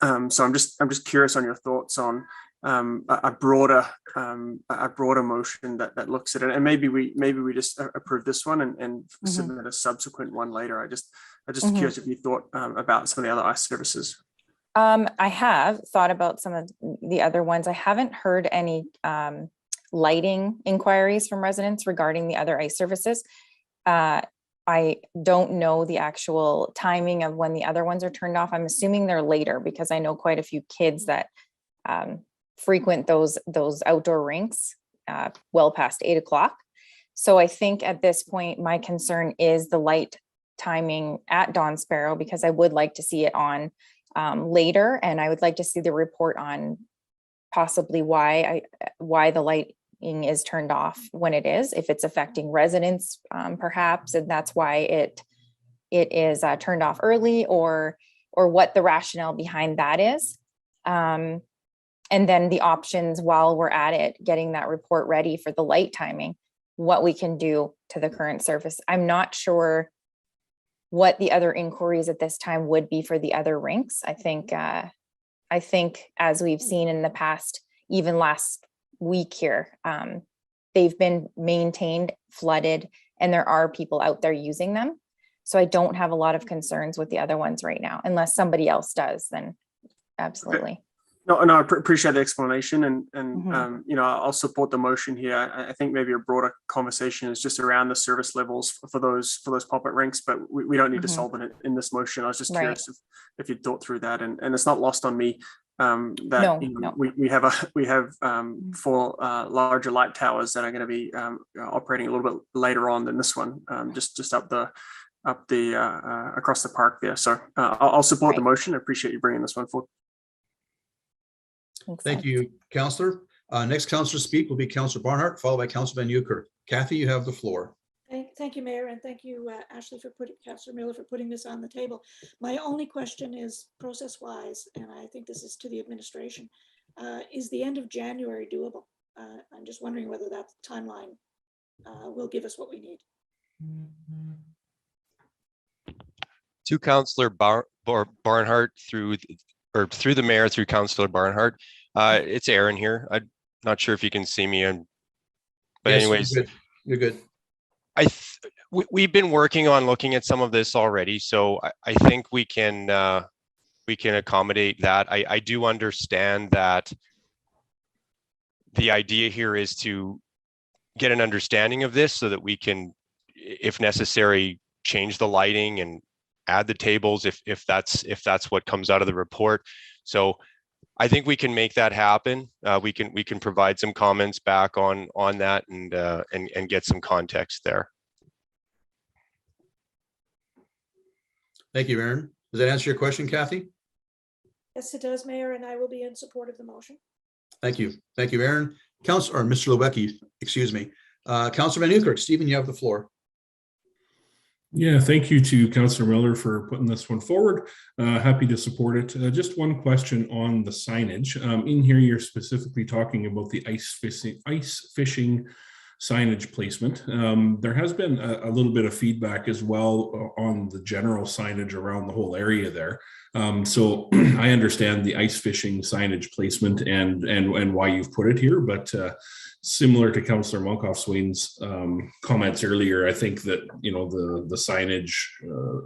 Speaker 10: So I'm just curious on your thoughts on a broader motion that looks at it, and maybe we just approve this one and submit a subsequent one later. I just curious if you thought about some of the other ice services.
Speaker 6: I have thought about some of the other ones. I haven't heard any lighting inquiries from residents regarding the other ice surfaces. I don't know the actual timing of when the other ones are turned off. I'm assuming they're later, because I know quite a few kids that frequent those outdoor rinks well past 8 o'clock. So I think at this point, my concern is the light timing at Don Sparrow, because I would like to see it on later, and I would like to see the report on possibly why the lighting is turned off when it is, if it's affecting residents perhaps, and that's why it is turned off early, or what the rationale behind that is. And then the options while we're at it, getting that report ready for the light timing, what we can do to the current surface. I'm not sure what the other inquiries at this time would be for the other rinks. I think as we've seen in the past, even last week here, they've been maintained, flooded, and there are people out there using them. So I don't have a lot of concerns with the other ones right now, unless somebody else does, then absolutely.
Speaker 10: Okay. No, I appreciate the explanation, and I'll support the motion here. I think maybe a broader conversation is just around the service levels for those pop-up rinks, but we don't need to solve it in this motion. I was just curious if you thought through that, and it's not lost on me we have 4 larger light towers that are going to be operating a little bit later on than this one, just up the across the park there. So I'll support the motion. I appreciate you bringing this one forward.
Speaker 1: Thank you, Councillor. Next councillor to speak will be Councillor Barnhart, followed by Councillor Van Euchert. Kathy, you have the floor.
Speaker 11: Thank you, Mayor, and thank you, Ashley, Councillor Miller, for putting this on the table. My only question is process-wise, and I think this is to the administration. Is the end of January doable? I'm just wondering whether that timeline will give us what we need.
Speaker 12: To Councillor Barnhart through the mayor, through Councillor Barnhart. It's Aaron here. I'm not sure if you can see me, but yes, anyways,
Speaker 1: you're good.
Speaker 12: We've been working on looking at some of this already, so I think we can accommodate that. I do understand that the idea here is to get an understanding of this so that we can, if necessary, change the lighting and add the tables if that's what comes out of the report. So I think we can make that happen. We can provide some comments back on that and get some context there.
Speaker 1: Thank you, Aaron. Does that answer your question, Kathy?
Speaker 11: Yes, it does, Mayor, and I will be in support of the motion.
Speaker 1: Thank you. Thank you, Aaron. Councillor, Mr. Lewicki, excuse me. Councillor Van Euchert, Stephen, you have the floor.
Speaker 4: Yeah, thank you to Councillor Miller for putting this one forward. Happy to support it. Just one question on the signage. In here, you're specifically talking about the ice fishing signage placement. There has been a little bit of feedback as well on the general signage around the whole area there. So I understand the ice fishing signage placement and why you've put it here, but similar to Councillor Monkoff-Swain's comments earlier, I think that, you know, the signage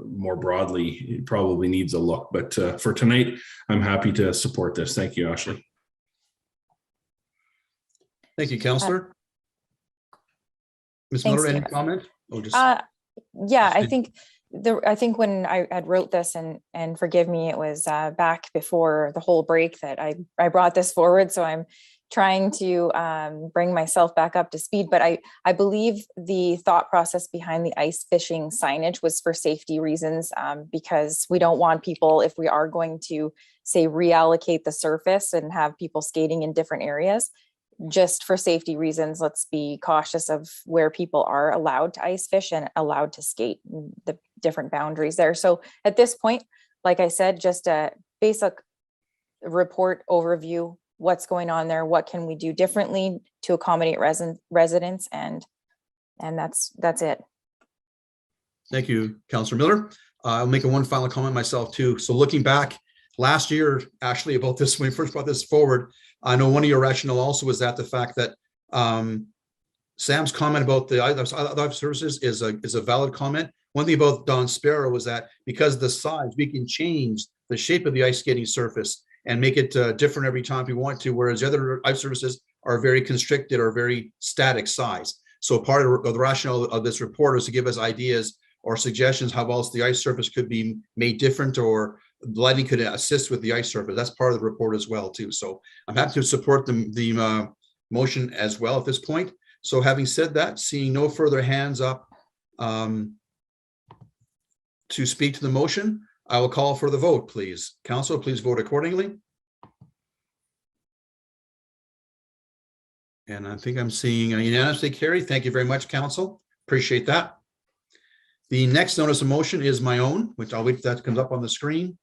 Speaker 4: more broadly probably needs a look. But for tonight, I'm happy to support this. Thank you, Ashley.
Speaker 1: Thank you, Councillor. Ms.
Speaker 6: Thanks,
Speaker 1: Miller, any
Speaker 6: Steve.
Speaker 1: comment? Oh, just
Speaker 6: Yeah, I think when I had wrote this, and forgive me, it was back before the whole break that I brought this forward. So I'm trying to bring myself back up to speed. But I believe the thought process behind the ice fishing signage was for safety reasons, because we don't want people, if we are going to say reallocate the surface and have people skating in different areas, just for safety reasons, let's be cautious of where people are allowed to ice fish and allowed to skate, the different boundaries there. So at this point, like I said, just a basic report overview, what's going on there, what can we do differently to accommodate residents, and that's it.
Speaker 1: Thank you, Councillor Miller. I'll make one final comment myself too. So looking back last year, Ashley, about this, when we first brought this forward, I know one of your rationale also was that the fact that Sam's comment about the other services is a valid comment. One thing about Don Sparrow was that because of the size, we can change the shape of the ice skating surface and make it different every time we want to, whereas the other ice surfaces are very constricted or very static size. So part of the rationale of this report is to give us ideas or suggestions how else the ice surface could be made different, or lighting could assist with the ice surface. That's part of the report as well too. So I'm happy to support the motion as well at this point. So having said that, seeing no further hands up to speak to the motion, I will call for the vote, please. Council, please vote accordingly. And I think I'm seeing a unanimously carried. Thank you very much, Council. Appreciate that. The next notice of motion is my own, which I'll wait till that comes up on the screen.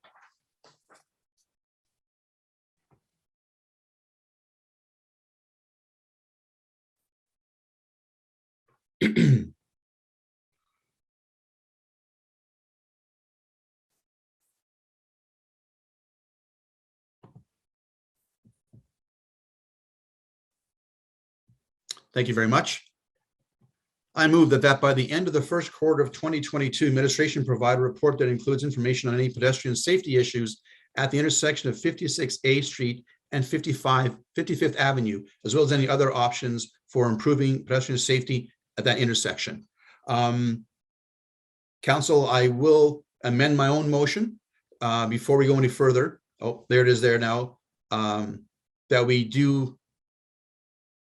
Speaker 1: Thank you very much. I move that by the end of the first quarter of 2022, administration provide a report that includes information on any pedestrian safety issues at the intersection of 56A Street and 55th Avenue, as well as any other options for improving pedestrian safety at that intersection. Council, I will amend my own motion before we go any further. Oh, there it is there now. That we do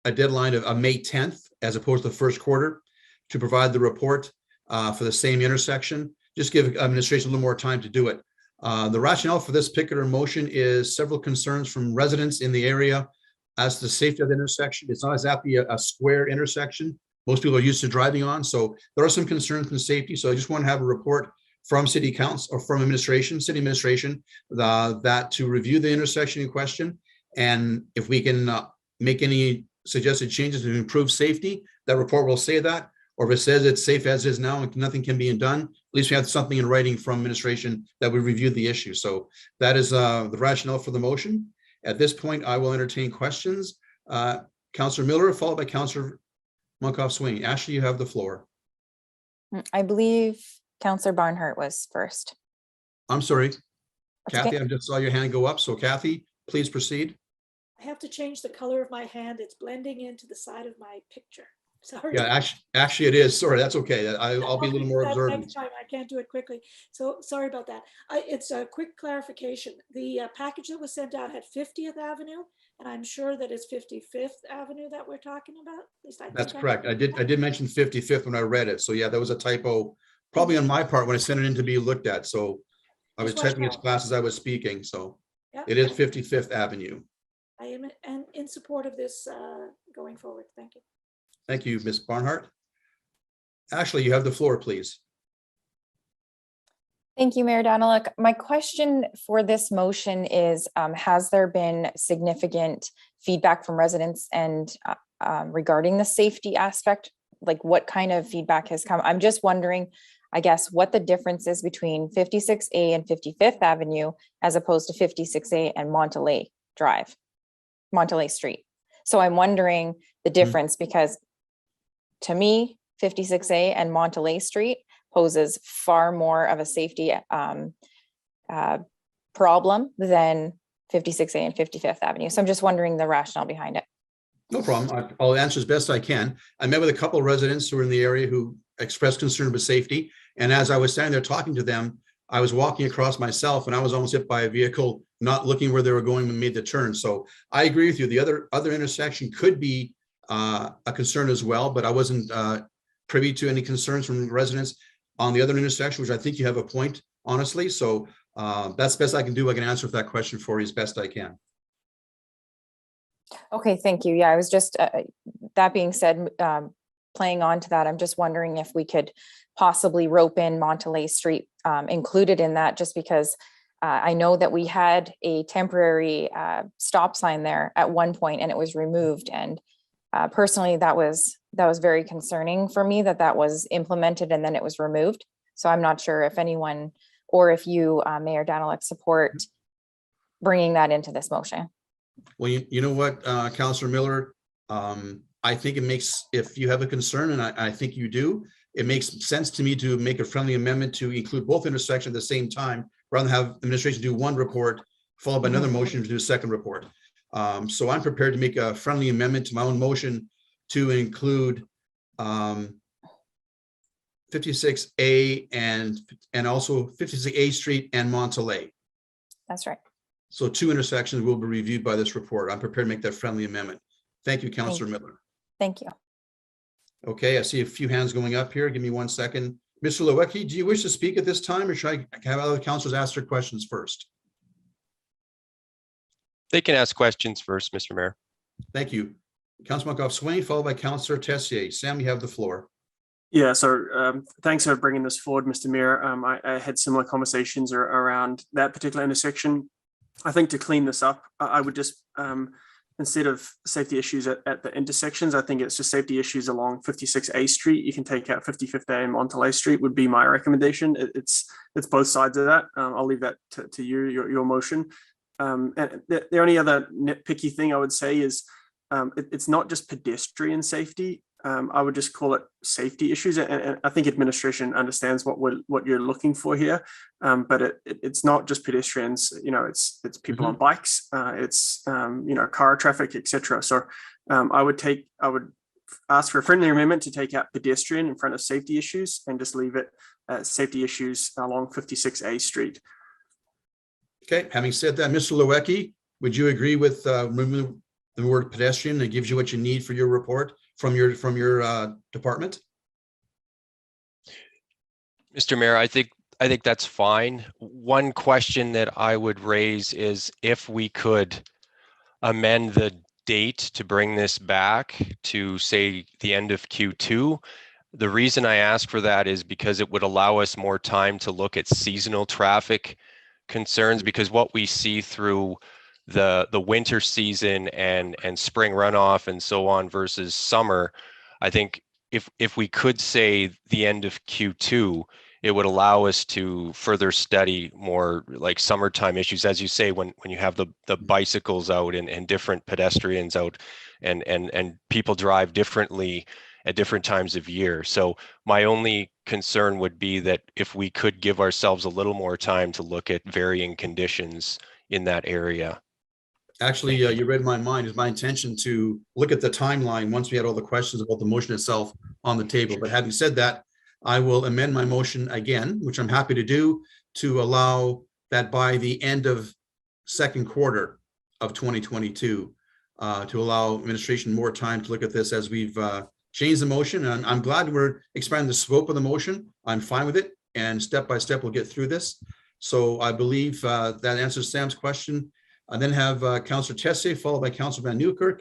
Speaker 1: a deadline of May 10th, as opposed to the first quarter, to provide the report for the same intersection. Just give administration a little more time to do it. The rationale for this particular motion is several concerns from residents in the area as to the safety of the intersection. It's not exactly a square intersection. Most people are used to driving on, so there are some concerns in safety. So I just want to have a report from City Council or from administration, City Administration, that to review the intersection in question, and if we can make any suggested changes to improve safety, that report will say that. Or if it says it's safe as is now and nothing can be done, at least we have something in writing from administration that we reviewed the issue. So that is the rationale for the motion. At this point, I will entertain questions. Councillor Miller, followed by Councillor Monkoff-Swain. Ashley, you have the floor.
Speaker 6: I believe Councillor Barnhart was first.
Speaker 1: I'm sorry,
Speaker 6: That's
Speaker 1: Kathy,
Speaker 6: okay.
Speaker 1: I just saw your hand go up. So Kathy, please proceed.
Speaker 11: I have to change the color of my hand. It's blending into the side of my picture. Sorry.
Speaker 1: Yeah, actually it is. Sorry, that's okay. I'll be a little more
Speaker 11: That
Speaker 1: observant.
Speaker 11: next time I can't do it quickly. So sorry about that. It's a quick clarification. The package that was sent out had 50th Avenue, and I'm sure that it's 55th Avenue that we're talking about. At least I think
Speaker 1: That's correct. I did mention 55th when I read it. So yeah, that was a typo, probably on my part when I sent it in to be looked at. So I was
Speaker 11: Just watch
Speaker 1: typing as
Speaker 11: out.
Speaker 1: fast as I was speaking. So
Speaker 11: Yeah,
Speaker 1: it is 55th Avenue.
Speaker 11: I am in support of this going forward. Thank you.
Speaker 1: Thank you, Ms. Barnhart. Ashley, you have the floor, please.
Speaker 6: Thank you, Mayor Daniluk. My question for this motion is, has there been significant feedback from residents and regarding the safety aspect, like what kind of feedback has come? I'm just wondering, I guess, what the difference is between 56A and 55th Avenue as opposed to 56A and Monteley Street. So I'm wondering the difference because to me, 56A and Monteley Street poses far more of a safety problem than 56A and 55th Avenue. So I'm just wondering the rationale behind it.
Speaker 1: No problem. I'll answer as best I can. I met with a couple of residents who were in the area who expressed concern with safety. And as I was standing there talking to them, I was walking across myself and I was almost hit by a vehicle, not looking where they were going when made the turn. So I agree with you. The other intersection could be a concern as well, but I wasn't privy to any concerns from residents on the other intersection, which I think you have a point, honestly. So that's best I can do. I can answer that question for you as best I can.
Speaker 6: Okay, thank you. Yeah, I was just, that being said, playing on to that, I'm just wondering if we could possibly rope in Monteley Street included in that, just because I know that we had a temporary stop sign there at one point and it was removed. And personally, that was very concerning for me that was implemented and then it was removed. So I'm not sure if anyone or if you, Mayor Daniluk, support bringing that into this motion.
Speaker 1: Well, you know what, Councillor Miller, I think it makes, if you have a concern, and I think you do, it makes sense to me to make a friendly amendment to include both intersections at the same time, rather than have administration do one report, followed by another motion to do a second report. So I'm prepared to make a friendly amendment to my own motion to include 56A and also 56A Street and Monteley.
Speaker 6: That's right.
Speaker 1: So two intersections will be reviewed by this report. I'm prepared to make that friendly amendment. Thank you, Councillor Miller.
Speaker 6: Thank you.
Speaker 1: Okay, I see a few hands going up here. Give me 1 second. Mr. Lewicki, do you wish to speak at this time, or should I have other councillors ask their questions first?
Speaker 12: They can ask questions first, Mr. Mayor.
Speaker 1: Thank you. Councilman Swain, followed by Councillor Tessier. Sam, you have the floor.
Speaker 10: Yeah, so thanks for bringing this forward, Mr. Mayor. I had similar conversations around that particular intersection. I think to clean this up, I would just, instead of safety issues at the intersections, I think it's just safety issues along 56A Street. You can take out 55A and Monteley Street would be my recommendation. It's both sides of that. I'll leave that to you, your motion. And the only other nitpicky thing I would say is it's not just pedestrian safety. I would just call it safety issues, and I think administration understands what you're looking for here. But it's not just pedestrians. You know, it's people on bikes. It's car traffic, etc. So I would ask for a friendly amendment to take out pedestrian in front of safety issues and just leave it safety issues along 56A Street.
Speaker 1: Okay. Having said that, Mr. Lewicki, would you agree with removing the word pedestrian that gives you what you need for your report from your department?
Speaker 12: Mr. Mayor, I think that's fine. One question that I would raise is if we could amend the date to bring this back to, say, the end of Q2. The reason I ask for that is because it would allow us more time to look at seasonal traffic concerns, because what we see through the winter season and spring runoff and so on versus summer, I think if we could say the end of Q2, it would allow us to further study more like summertime issues, as you say, when you have the bicycles out and different pedestrians out and people drive differently at different times of year. So my only concern would be that if we could give ourselves a little more time to look at varying conditions in that area.
Speaker 1: Actually, you read my mind. It's my intention to look at the timeline once we had all the questions about the motion itself on the table. But having said that, I will amend my motion again, which I'm happy to do, to allow that by the end of second quarter of 2022, to allow administration more time to look at this as we've changed the motion. And I'm glad we're expanding the scope of the motion. I'm fine with it. And step by step, we'll get through this. So I believe that answers Sam's question. And then have Councillor Tessier followed by Councillor Van Nieuwkerk.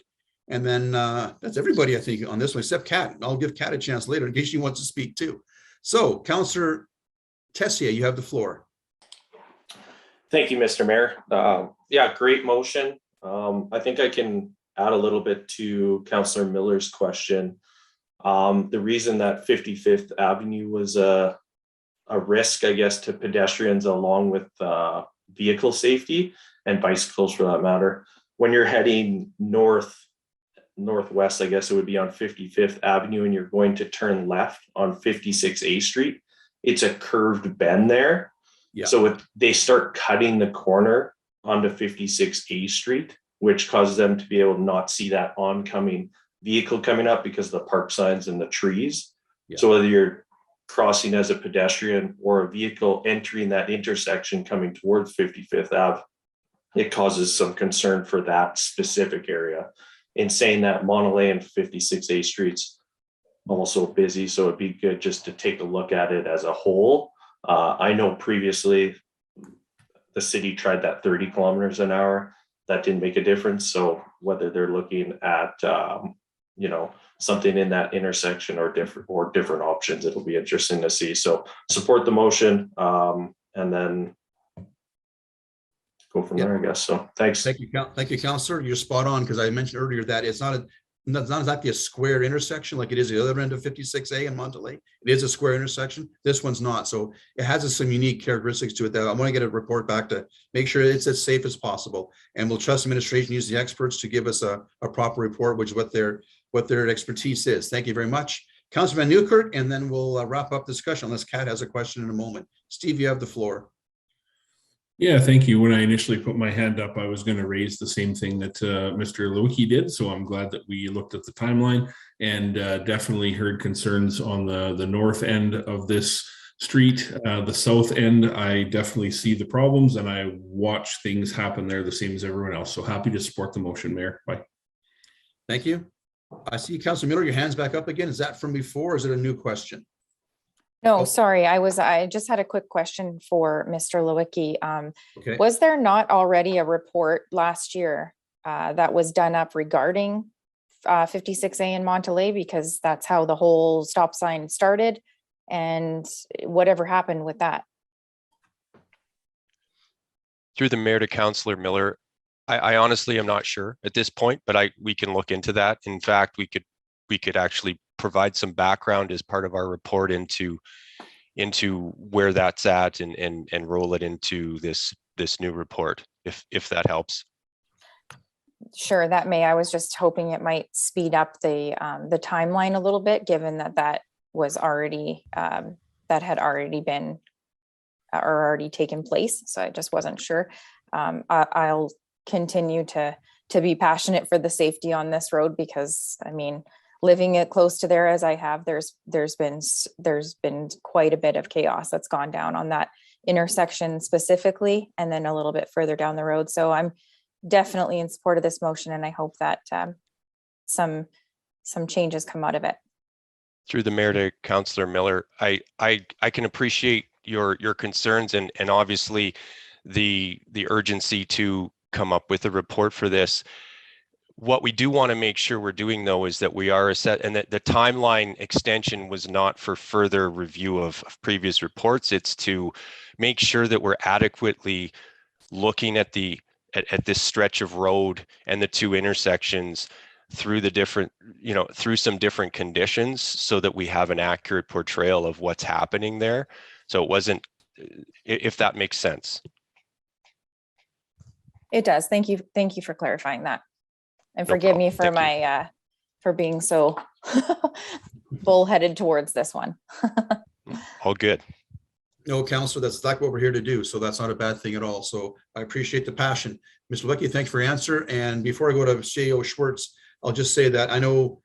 Speaker 1: And then that's everybody, I think, on this one, except Kat. I'll give Kat a chance later in case she wants to speak too. So Councillor Tessier, you have the floor.
Speaker 13: Thank you, Mr. Mayor. Yeah, great motion. I think I can add a little bit to Councillor Miller's question. The reason that 55th Avenue was a risk, I guess, to pedestrians along with vehicle safety and bicycles for that matter. When you're heading northwest, I guess it would be on 55th Avenue, and you're going to turn left on 56A Street. It's a curved bend there. Yeah. So they start cutting the corner onto 56A Street, which causes them to be able to not see that oncoming vehicle coming up because of the park signs and the trees. Yeah. So whether you're crossing as a pedestrian or a vehicle entering that intersection coming towards 55th Ave, it causes some concern for that specific area. In saying that, Monterey and 56A Street's also busy, so it'd be good just to take a look at it as a whole. I know previously the city tried that 30 kilometers an hour. That didn't make a difference. So whether they're looking at, something in that intersection or different options, it'll be interesting to see. So support the motion and then go from there, I guess. So thanks.
Speaker 1: Thank you, Councillor. You're spot on, because I mentioned earlier that it's not exactly a square intersection like it is the other end of 56A in Monteley. It is a square intersection. This one's not. So it has some unique characteristics to it that I want to get a report back to make sure it's as safe as possible. And we'll trust administration, use the experts to give us a proper report, which is what their expertise is. Thank you very much. Councillor Van Nieuwkerk, and then we'll wrap up discussion unless Kat has a question in a moment. Steve, you have the floor.
Speaker 4: Yeah, thank you. When I initially put my hand up, I was going to raise the same thing that Mr. Lewicki did. So I'm glad that we looked at the timeline and definitely heard concerns on the north end of this street. The south end, I definitely see the problems and I watch things happen there the same as everyone else. So happy to support the motion, Mayor. Bye.
Speaker 1: Thank you. I see Councilor Miller, your hand's back up again. Is that from before or is it a new question?
Speaker 6: No, sorry. I just had a quick question for Mr. Lewicki.
Speaker 1: Okay.
Speaker 6: Was there not already a report last year that was done up regarding 56A in Monteley? Because that's how the whole stop sign started, and whatever happened with that?
Speaker 12: Through the mayor to Councillor Miller, I honestly am not sure at this point, but we can look into that. In fact, we could actually provide some background as part of our report into where that's at and roll it into this new report, if that helps.
Speaker 6: Sure, that may. I was just hoping it might speed up the timeline a little bit, given that was already that had already been or already taken place. So I just wasn't sure. I'll continue to be passionate for the safety on this road, because I mean, living it close to there as I have, there's been quite a bit of chaos that's gone down on that intersection specifically, and then a little bit further down the road. So I'm definitely in support of this motion, and I hope that some changes come out of it.
Speaker 12: Through the mayor to Councillor Miller, I can appreciate your concerns and obviously the urgency to come up with a report for this. What we do want to make sure we're doing, though, is that we are and that the timeline extension was not for further review of previous reports. It's to make sure that we're adequately looking at this stretch of road and the two intersections through the different, through some different conditions, so that we have an accurate portrayal of what's happening there. So it wasn't, if that makes sense.
Speaker 6: It does. Thank you. Thank you for clarifying that. And forgive me for my for being so bullheaded towards this one.
Speaker 12: All good.
Speaker 1: No, Councillor, that's exactly what we're here to do. So that's not a bad thing at all. So I appreciate the passion. Mr. Lewicki, thanks for your answer. And before I go to CEO Schwartz, I'll just say that I know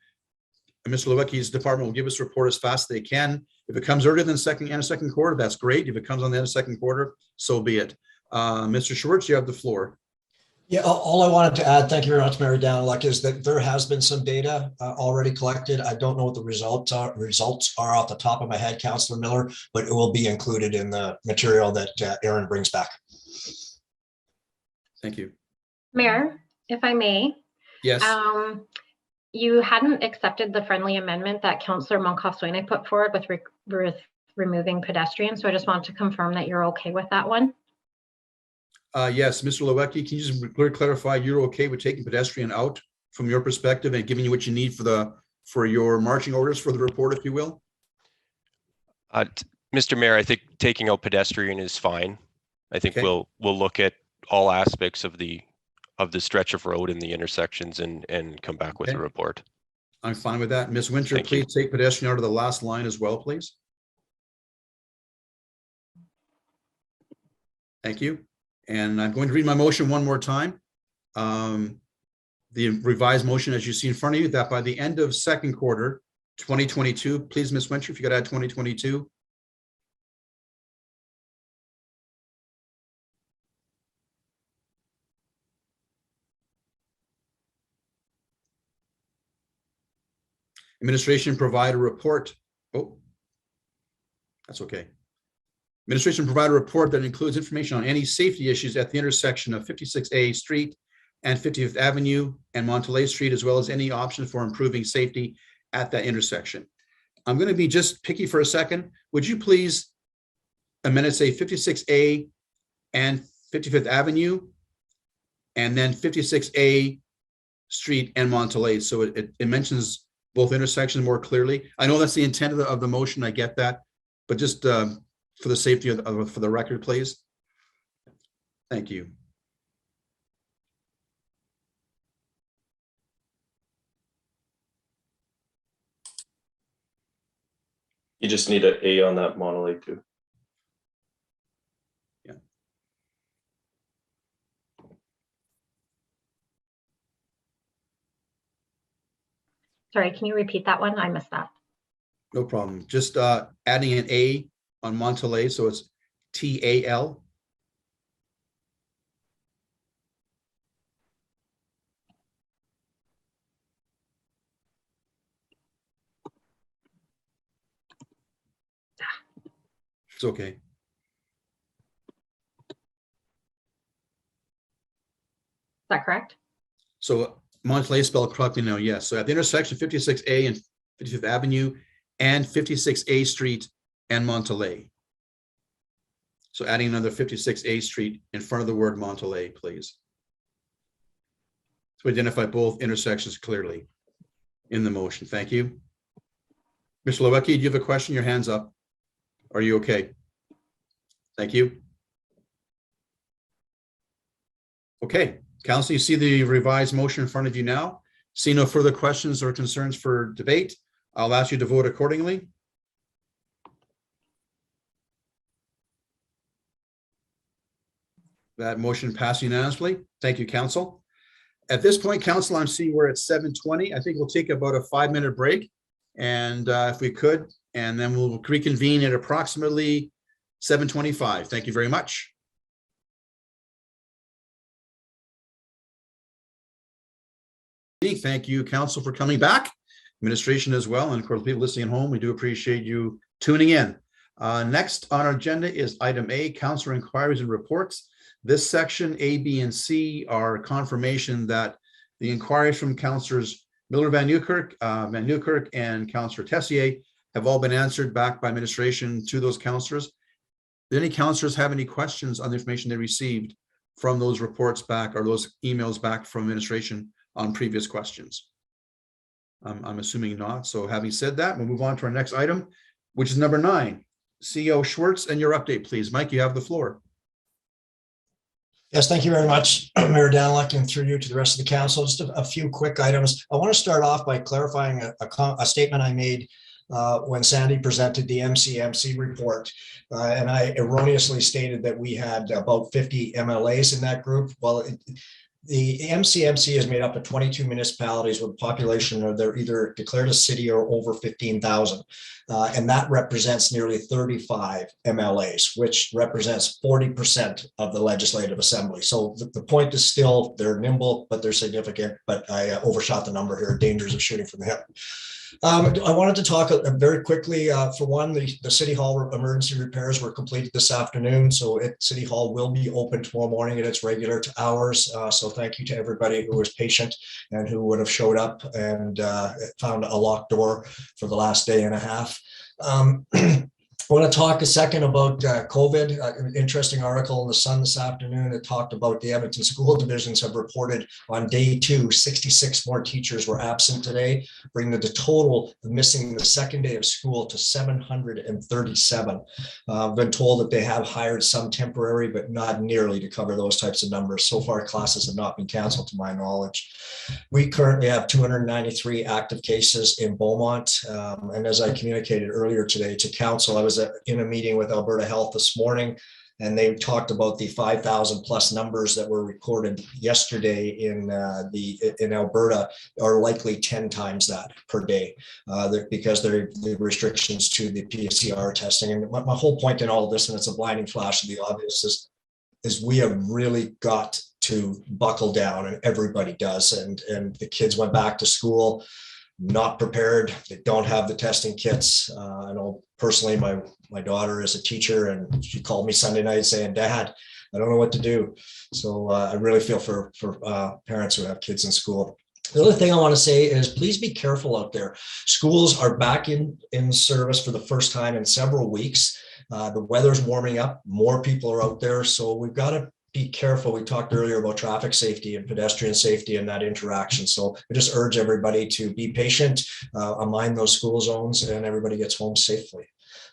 Speaker 1: Mr. Lewicki's department will give us a report as fast as they can. If it comes earlier than second quarter, that's great. If it comes on the end of second quarter, so be it. Mr. Schwartz, you have the floor.
Speaker 9: Yeah, all I wanted to add, thank you very much, Mary Daniluk, is that there has been some data already collected. I don't know what the results are off the top of my head, Councillor Miller, but it will be included in the material that Aaron brings back.
Speaker 1: Thank you.
Speaker 2: Mayor, if I may.
Speaker 1: Yes.
Speaker 2: You hadn't accepted the friendly amendment that Councillor Moncaf-Soine put forward with removing pedestrians. So I just wanted to confirm that you're okay with that one.
Speaker 1: Yes, Mr. Lewicki, can you just clarify you're okay with taking pedestrian out from your perspective and giving you what you need for your marching orders for the report, if you will?
Speaker 12: Mr. Mayor, I think taking out pedestrian is fine. I think
Speaker 1: Okay.
Speaker 12: we'll look at all aspects of the stretch of road and the intersections and come back with a
Speaker 1: Okay.
Speaker 12: report.
Speaker 1: I'm fine with that. Ms. Winter,
Speaker 12: Thank you.
Speaker 1: please take pedestrian out of the last line as well, please. Thank you. And I'm going to read my motion one more time. The revised motion, as you see in front of you, that by the end of second quarter 2022, please, Ms. Winter, if you could add 2022. Administration provide a report. Oh, that's okay. Administration provide a report that includes information on any safety issues at the intersection of 56A Street and 50th Avenue and Monteley Street, as well as any options for improving safety at that intersection. I'm going to be just picky for a second. Would you please amend it, say 56A and 55th Avenue, and then 56A Street and Monteley, so it mentions both intersections more clearly. I know that's the intent of the motion. I get that, but just for the safety of for the record, please. Thank you.
Speaker 13: You just need an A on that Monterey too.
Speaker 1: Yeah.
Speaker 2: Sorry, can you repeat that one? I missed that.
Speaker 1: No problem. Just adding an A on Monteley, so it's TAL. It's okay.
Speaker 2: Is that correct?
Speaker 1: So Monteley is spelled correctly now, yes. So at the intersection 56A and 55th Avenue and 56A Street and Monteley. So adding another 56A Street in front of the word Monteley, please. To identify both intersections clearly in the motion. Thank you. Mr. Lewicki, do you have a question? Your hand's up. Are you okay? Thank you. Okay, Council, you see the revised motion in front of you now. See no further questions or concerns for debate. I'll ask you to vote accordingly. That motion passed unanimously. Thank you, Council. At this point, Council, I'm seeing we're at 7:20. I think we'll take about a 5-minute break, and if we could, and then we'll reconvene at approximately 7:25. Thank you very much. Thank you, Council, for coming back. Administration as well, and of course, people listening at home, we do appreciate you tuning in. Next on our agenda is item A, Councilor inquiries and reports. This section A, B, and C are confirmation that the inquiries from Councilors Miller Van Newkirk and Councilor Tessier have all been answered back by administration to those councilors. Do any councilors have any questions on the information they received from those reports back or those emails back from administration on previous questions? I'm assuming not. So having said that, we'll move on to our next item, which is number 9. CEO Schwartz, and your update, please. Mike, you have the floor.
Speaker 9: Yes, thank you very much, Mayor Daniluk, and through you to the rest of the council. Just a few quick items. I want to start off by clarifying a statement I made when Sandy presented the MCMC report. And I erroneously stated that we had about 50 MLAs in that group. Well, the MCMC is made up of 22 municipalities with a population of they're either declared a city or over 15,000. And that represents nearly 35 MLAs, which represents 40% of the Legislative Assembly. So the point is still, they're nimble, but they're significant, but I overshot the number here, dangers of shooting from the hip. I wanted to talk very quickly. For one, the City Hall emergency repairs were completed this afternoon. So City Hall will be open tomorrow morning at its regular hours. So thank you to everybody who was patient and who would have showed up and found a locked door for the last day and a half. I want to talk a second about COVID. An interesting article in the Sun this afternoon. It talked about the Edmonton school divisions have reported on day 2, 66 more teachers were absent today, bringing the total of missing the second day of school to 737. I've been told that they have hired some temporary, but not nearly to cover those types of numbers. So far, classes have not been canceled to my knowledge. We currently have 293 active cases in Beaumont. And as I communicated earlier today to council, I was in a meeting with Alberta Health this morning, and they talked about the 5,000 plus numbers that were recorded yesterday in Alberta are likely 10 times that per day because the restrictions to the PCR testing. And my whole point in all of this, and it's a blinding flash of the obvious, is we have really got to buckle down, and everybody does. And the kids went back to school not prepared. They don't have the testing kits. I know personally, my daughter is a teacher, and she called me Sunday night saying, "Dad, I don't know what to do." So I really feel for parents who have kids in school. The other thing I want to say is please be careful out there. Schools are back in service for the first time in several weeks. The weather's warming up. More people are out there. So we've got to be careful. We talked earlier about traffic safety and pedestrian safety and that interaction. So I just urge everybody to be patient, mind those school zones, and everybody gets home safely.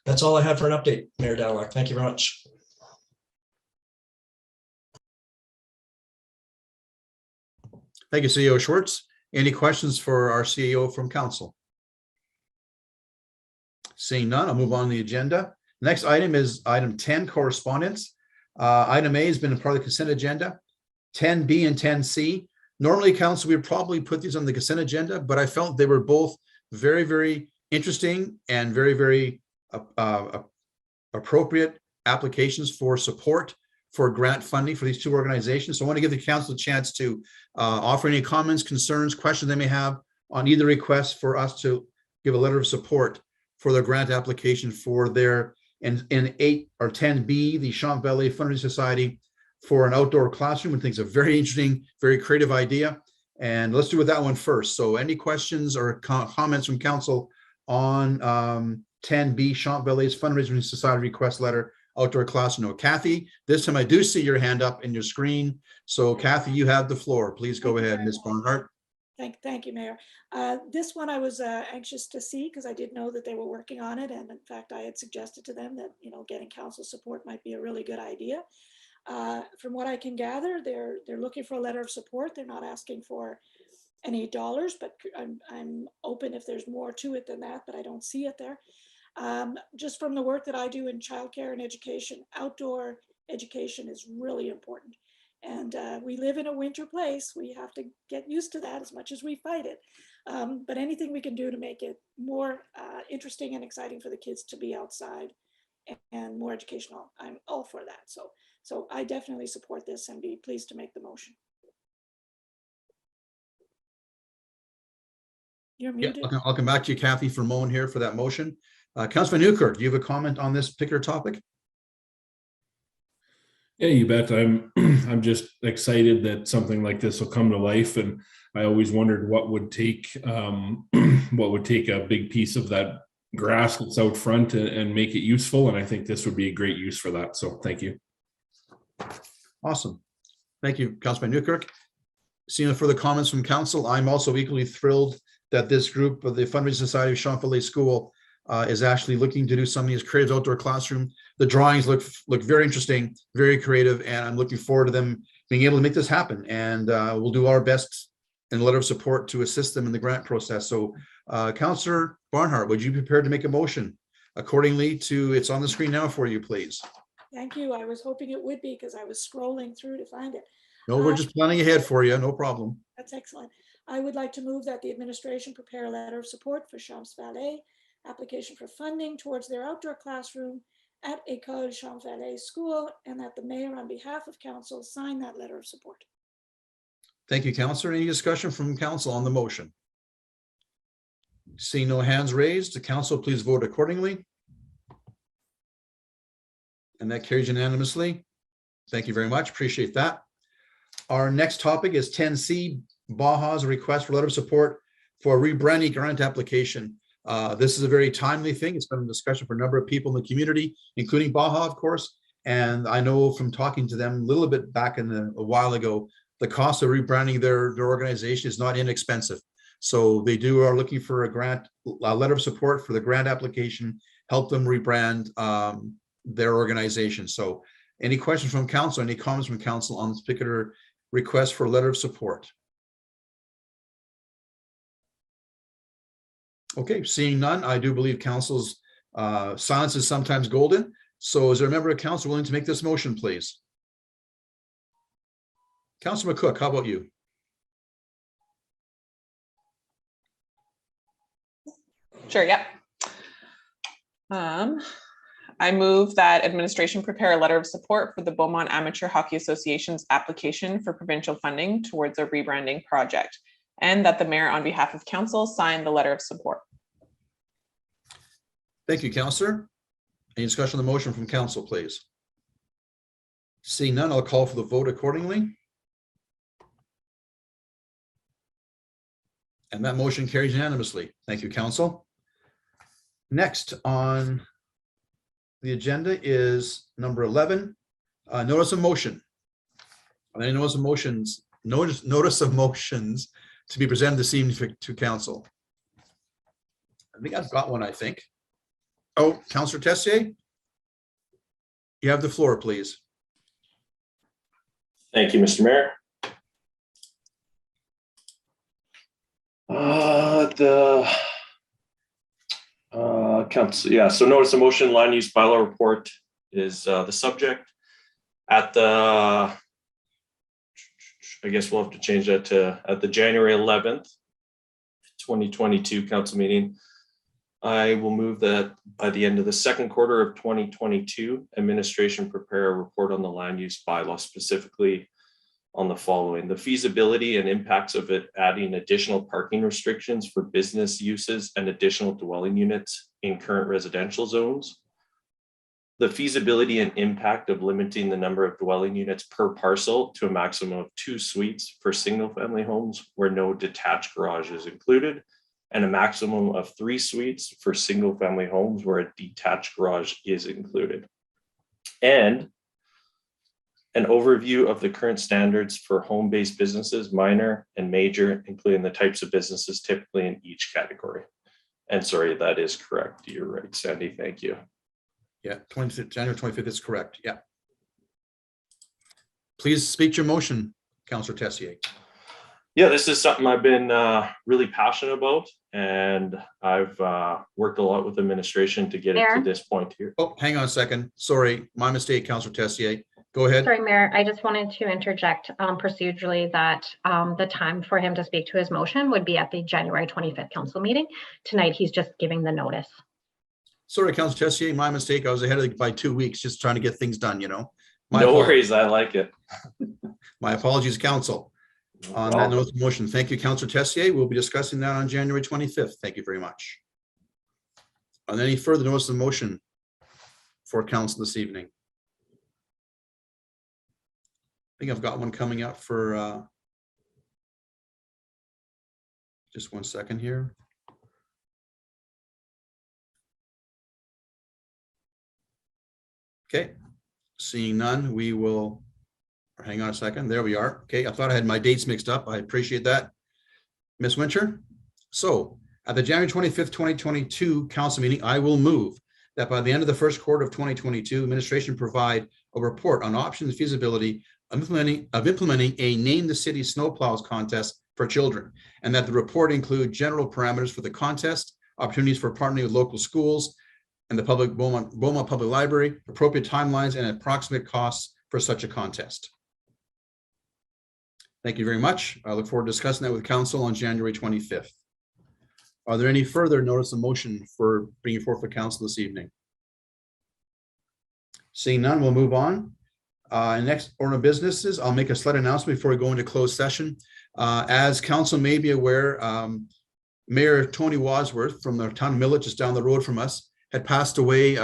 Speaker 9: That's all I have for an update, Mayor Dallek. Thank you very much.
Speaker 1: Thank you, CEO Schwartz. Any questions for our CEO from council? Seeing none, I'll move on to the agenda. Next item is item 10, correspondence. Item A has been a part of the consent agenda. 10B and 10C. Normally, council, we would probably put these on the consent agenda, but I felt they were both very, very interesting and very, very appropriate applications for support for grant funding for these two organizations. So I want to give the council a chance to offer any comments, concerns, questions they may have on either request for us to give a letter of support for their grant application for their in 8 or 10B, the Champ Valley Fundraising Society for an outdoor classroom. I think it's a very interesting, very creative idea. And let's do with that one first. So any questions or comments from council on 10B, Champ Valley's Fundraising Society request letter, outdoor classroom? No. Kathy, this time I do see your hand up in your screen. So Kathy, you have the floor. Please go ahead, Ms. Barnhart.
Speaker 11: Thank you, Mayor. This one I was anxious to see because I did know that they were working on it. And in fact, I had suggested to them that, getting council support might be a really good idea. From what I can gather, they're looking for a letter of support. They're not asking for any dollars, but I'm open if there's more to it than that, but I don't see it there. Just from the work that I do in childcare and education, outdoor education is really important. And we live in a winter place. We have to get used to that as much as we fight it. But anything we can do to make it more interesting and exciting for the kids to be outside and more educational, I'm all for that. So I definitely support this and be pleased to make the motion. You're muted.
Speaker 1: Yeah, I'll come back to you, Kathy, for a moment here for that motion. Councilman Newkirk, do you have a comment on this particular topic?
Speaker 4: Yeah, you bet. I'm just excited that something like this will come to life, and I always wondered what would take a big piece of that grass that's out front and make it useful, and I think this would be a great use for that. So thank you.
Speaker 1: Awesome. Thank you, Councilman Newkirk. Seeing no further comments from council, I'm also equally thrilled that this group of the Fundraising Society of Champ Valley School is actually looking to do something as creative outdoor classroom. The drawings look very interesting, very creative, and I'm looking forward to them being able to make this happen. And we'll do our best in a letter of support to assist them in the grant process. So Councillor Barnhart, would you be prepared to make a motion accordingly to, it's on the screen now for you, please?
Speaker 11: Thank you. I was hoping it would be because I was scrolling through to find it.
Speaker 1: No, we're just planning ahead for you. No problem.
Speaker 11: That's excellent. I would like to move that the administration prepare a letter of support for Champs Valley application for funding towards their outdoor classroom at École Champs Valley School, and that the mayor on behalf of council sign that letter of support.
Speaker 1: Thank you, Councillor. Any discussion from council on the motion? Seeing no hands raised, the council please vote accordingly. And that carries unanimously. Thank you very much. Appreciate that. Our next topic is 10C, Baja's request for letter of support for a rebranding grant application. This is a very timely thing. It's been a discussion for a number of people in the community, including Baja, of course. And I know from talking to them a little bit back a while ago, the cost of rebranding their organization is not inexpensive. So they are looking for a letter of support for the grant application, help them rebrand their organization. So any questions from council, any comments from council on this particular request for a letter of support? Okay, seeing none, I do believe council's silence is sometimes golden. So is there a member of council willing to make this motion, please? Councilor McCook, how about you?
Speaker 3: Sure, yep. I move that administration prepare a letter of support for the Beaumont Amateur Hockey Association's application for provincial funding towards a rebranding project, and that the mayor on behalf of council sign the letter of support.
Speaker 1: Thank you, Councillor. Any discussion on the motion from council, please? Seeing none, I'll call for the vote accordingly. And that motion carries unanimously. Thank you, council. Next on the agenda is number 11, notice of motion. Any notice of motions to be presented this evening to council? I think I've got one, I think. Oh, Councillor Tessier, you have the floor, please.
Speaker 13: Thank you, Mr. Mayor. Council, yeah, so notice of motion land use bylaw report is the subject. At the, I guess we'll have to change that to at the January 11th, 2022 council meeting. I will move that by the end of the second quarter of 2022, administration prepare a report on the land use bylaw, specifically on the following: the feasibility and impacts of it adding additional parking restrictions for business uses and additional dwelling units in current residential zones, the feasibility and impact of limiting the number of dwelling units per parcel to a maximum of 2 suites for single family homes where no detached garage is included, and a maximum of 3 suites for single family homes where a detached garage is included, and an overview of the current standards for home-based businesses, minor and major, including the types of businesses typically in each category. And sorry, that is correct. You're right, Sandy. Thank you.
Speaker 1: Yeah, January 25th is correct. Yeah. Please speak your motion, Councillor Tessier.
Speaker 13: Yeah, this is something I've been really passionate about, and I've worked a lot with administration to get it to this point here.
Speaker 1: Oh, hang on a second. Sorry, my mistake, Councillor Tessier. Go ahead.
Speaker 2: Sorry, Mayor, I just wanted to interject procedurally that the time for him to speak to his motion would be at the January 25th council meeting. Tonight, he's just giving the notice.
Speaker 1: Sorry, Councillor Tessier, my mistake. I was ahead of it by 2 weeks, just trying to get things done, you know.
Speaker 13: No worries, I like it.
Speaker 1: My apologies, council. On that note, motion. Thank you, Councillor Tessier. We'll be discussing that on January 25th. Thank you very much. Are there any further notice of motion for council this evening? I think I've got one coming up for just 1 second here. Okay, seeing none, we will hang on a second. There we are. Okay, I thought I had my dates mixed up. I appreciate that, Ms. Winter. So at the January 25th, 2022 council meeting, I will move that by the end of the first quarter of 2022, administration provide a report on options feasibility of implementing a Name the City snowplows contest for children, and that the report include general parameters for the contest, opportunities for partnering with local schools and the Beaumont Public Library, appropriate timelines and approximate costs for such a contest. Thank you very much. I look forward to discussing that with council on January 25th. Are there any further notice of motion for bringing forth the council this evening? Seeing none, we'll move on. Next order of businesses, I'll make a slight announcement before we go into closed session. As council may be aware, Mayor Tony Wadsworth from the town of Millet, just down the road from us, had passed away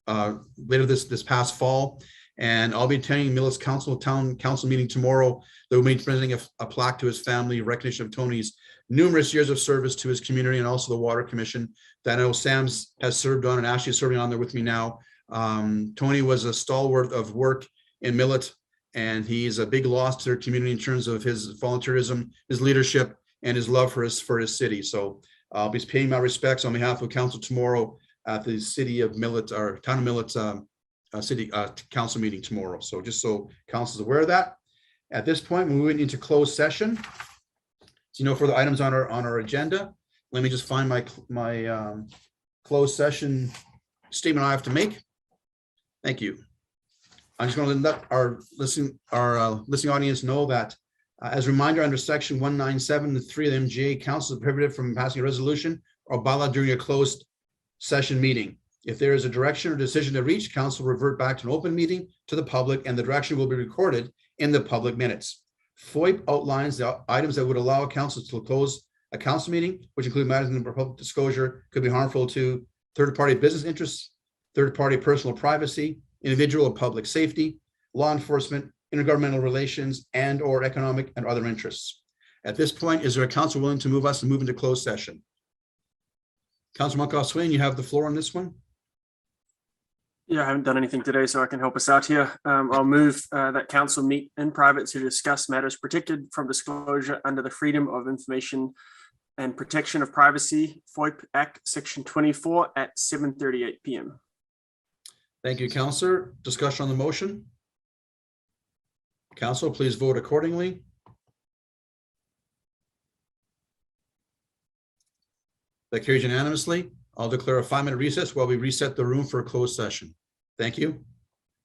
Speaker 1: later this past fall, and I'll be attending Millet's town council meeting tomorrow. They'll be presenting a plaque to his family in recognition of Tony's numerous years of service to his community and also the Water Commission that I know Sam's has served on and Ashley is serving on there with me now. Tony was a stalwart of work in Millet, and he's a big loss to their community in terms of his volunteerism, his leadership, and his love for his city. So I'll be paying my respects on behalf of council tomorrow at the city of Millet, or town of Millet's city council meeting tomorrow. So just so council is aware of that. At this point, we're moving into closed session. So no further items on our agenda. Let me just find my closed session statement I have to make. Thank you. I'm just going to let our listening audience know that as a reminder, under section 197(3) of the MGA, council is prohibited from passing a resolution or bylaw during a closed session meeting. If there is a direction or decision to reach, council will revert back to an open meeting to the public, and the direction will be recorded in the public minutes. FOIP outlines the items that would allow council to close a council meeting, which include matters in the public disclosure could be harmful to third-party business interests, third-party personal privacy, individual or public safety, law enforcement, intergovernmental relations, and or economic and other interests. At this point, is there a council willing to move into closed session? Councilor Monkhoff-Swain, you have the floor on this one.
Speaker 10: Yeah, I haven't done anything today, so I can help us out here. I'll move that council meet in private to discuss matters protected from disclosure under the Freedom of Information and Protection of Privacy, FOIP Act, Section 24 at 7:38 p.m.
Speaker 1: Thank you, Councillor. Discussion on the motion. Council, please vote accordingly. That carries unanimously. I'll declare a 5-minute recess while we reset the room for a closed session. Thank you.